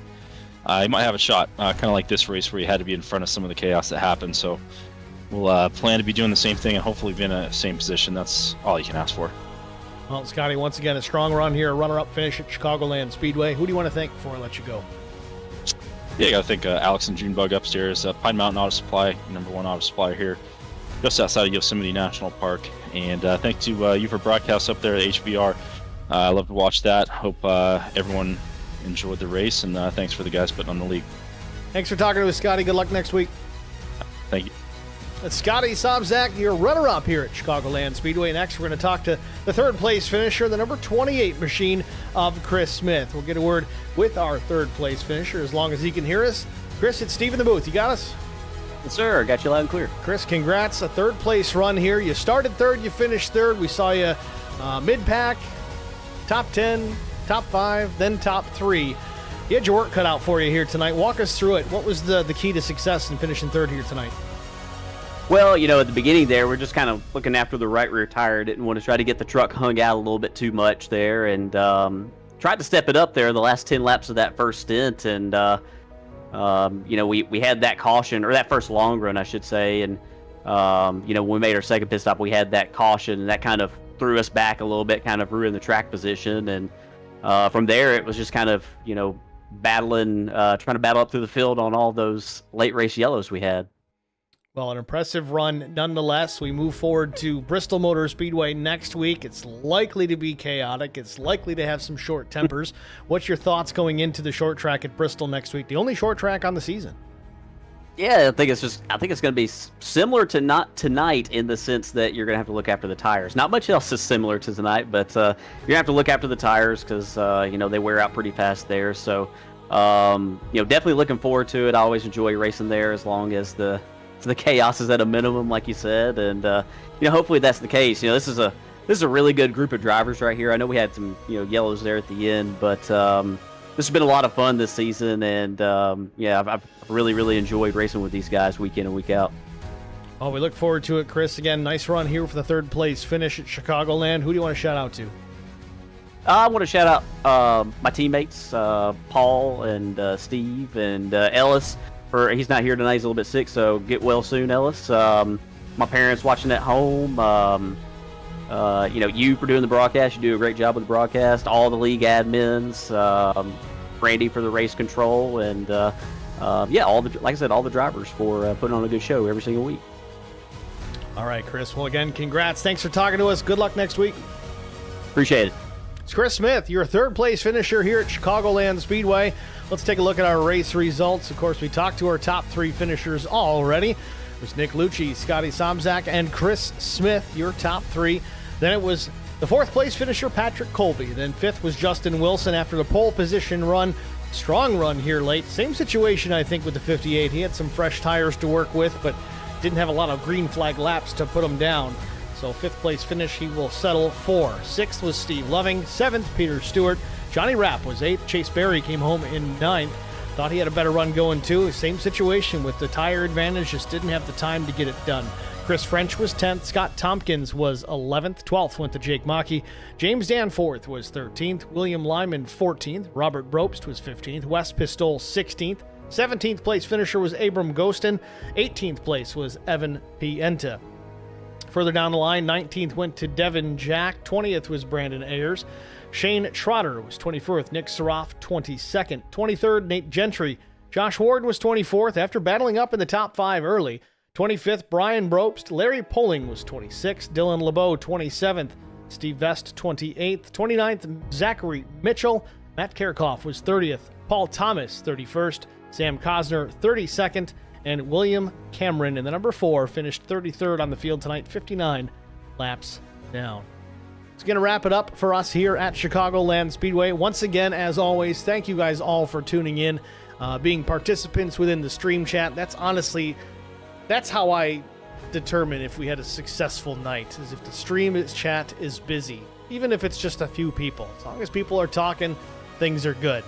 you might have a shot, kind of like this race where you had to be in front of some of the chaos that happened. So we'll plan to be doing the same thing and hopefully be in the same position. That's all you can ask for. Well, Scotty, once again, a strong run here, a runner-up finish at Chicagoland Speedway. Who do you want to thank before I let you go? Yeah, I got to thank Alex and Junebug upstairs. Pine Mountain Auto Supply, #1 auto supplier here, just outside of Yosemite National Park. And thank to you for broadcast up there at HBR. I love to watch that. Hope everyone enjoyed the race, and thanks for the guys putting on the league. Thanks for talking to us, Scotty. Good luck next week. Thank you. That's Scotty Sobczak, your runner-up here at Chicagoland Speedway. Next, we're going to talk to the third-place finisher, the number 28 machine of Chris Smith. We'll get a word with our third-place finisher as long as he can hear us. Chris, it's Steve in the booth. You got us? Yes, sir. Got you loud and clear. Chris, congrats. A third-place run here. You started third, you finished third. We saw you mid-pack, top 10, top 5, then top 3. You had your work cut out for you here tonight. Walk us through it. What was the key to success in finishing third here tonight? Well, at the beginning there, we're just kind of looking after the right rear tire. Didn't want to try to get the truck hung out a little bit too much there, and tried to step it up there the last 10 laps of that first stint. And, we had that caution, or that first long run, I should say. And, when we made our second pit stop, we had that caution, and that kind of threw us back a little bit, kind of ruined the track position. And from there, it was just kind of, battling, trying to battle up through the field on all those late race yellows we had. Well, an impressive run nonetheless. We move forward to Bristol Motor Speedway next week. It's likely to be chaotic. It's likely to have some short tempers. What's your thoughts going into the short track at Bristol next week? The only short track on the season. Yeah, I think it's going to be similar to not tonight in the sense that you're going to have to look after the tires. Not much else is similar to tonight, but you're going to have to look after the tires because, they wear out pretty fast there. So, definitely looking forward to it. I always enjoy racing there as long as the chaos is at a minimum, like you said, and hopefully that's the case. This is a really good group of drivers right here. I know we had some yellows there at the end, but this has been a lot of fun this season, and I've really enjoyed racing with these guys week in and week out. Oh, we look forward to it, Chris. Again, nice run here for the third place finish at Chicagoland. Who do you want to shout out to? I want to shout out my teammates, Paul and Steve and Ellis. He's not here tonight. He's a little bit sick, so get well soon, Ellis. My parents watching at home. You for doing the broadcast. You do a great job with the broadcast. All the league admins, Randy for the race control, and like I said, all the drivers for putting on a good show every single week. All right, Chris. Well, again, congrats. Thanks for talking to us. Good luck next week. Appreciate it. It's Chris Smith, your third-place finisher here at Chicagoland Speedway. Let's take a look at our race results. Of course, we talked to our top 3 finishers already. It was Nick Lucci, Scotty Sobczak, and Chris Smith, your top 3. Then it was the 4th-place finisher, Patrick Colby. Then 5th was Justin Wilson after the pole position run. Strong run here late. Same situation, I think, with the 58. He had some fresh tires to work with, but didn't have a lot of green flag laps to put him down. So 5th-place finish, he will settle for. 6th was Steve Loving. 7th, Peter Stewart. Johnny Rapp was 8th. Chase Berry came home in 9th. Thought he had a better run going too. Same situation with the tire advantage, just didn't have the time to get it done. Chris French was 10th. Scott Tompkins was 11th. 12th went to Jake Mackey. James Danforth was 13th. William Lyman 14th. Robert Brobst was 15th. Wes Pistol 16th. 17th place finisher was Abram Ghostin. 18th place was Evan Pienta. Further down the line, 19th went to Devin Jack. 20th was Brandon Ayers. Shane Trotter was 21st. Nick Saroff, 22nd. 23rd, Nate Gentry. Josh Ward was 24th after battling up in the top 5 early. 25th, Brian Brobst. Larry Poling was 26th. Dylan LeBeau, 27th. Steve Vest, 28th. 29th, Zachary Mitchell. Matt Kerkhoff was 30th. Paul Thomas, 31st. Sam Cosner, 32nd. And William Cameron in the number 4 finished 33rd on the field tonight, 59 laps down. It's going to wrap it up for us here at Chicagoland Speedway. Once again, as always, thank you guys all for tuning in, being participants within the stream chat. That's how I determine if we had a successful night, is if the stream chat is busy, even if it's just a few people. As long as people are talking, things are good.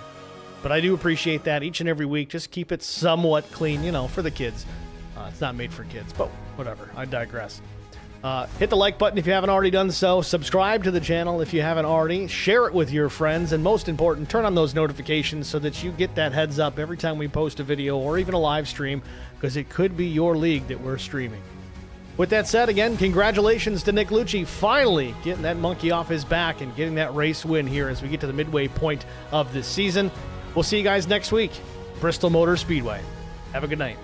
But I do appreciate that each and every week. Just keep it somewhat clean, for the kids. It's not made for kids, but whatever. I digress. Hit the like button if you haven't already done so. Subscribe to the channel if you haven't already. Share it with your friends. And most important, turn on those notifications so that you get that heads up every time we post a video or even a live stream, because it could be your league that we're streaming. With that said, again, congratulations to Nick Lucci finally getting that monkey off his back and getting that race win here as we get to the midway point of this season. We'll see you guys next week. Bristol Motor Speedway. Have a good night.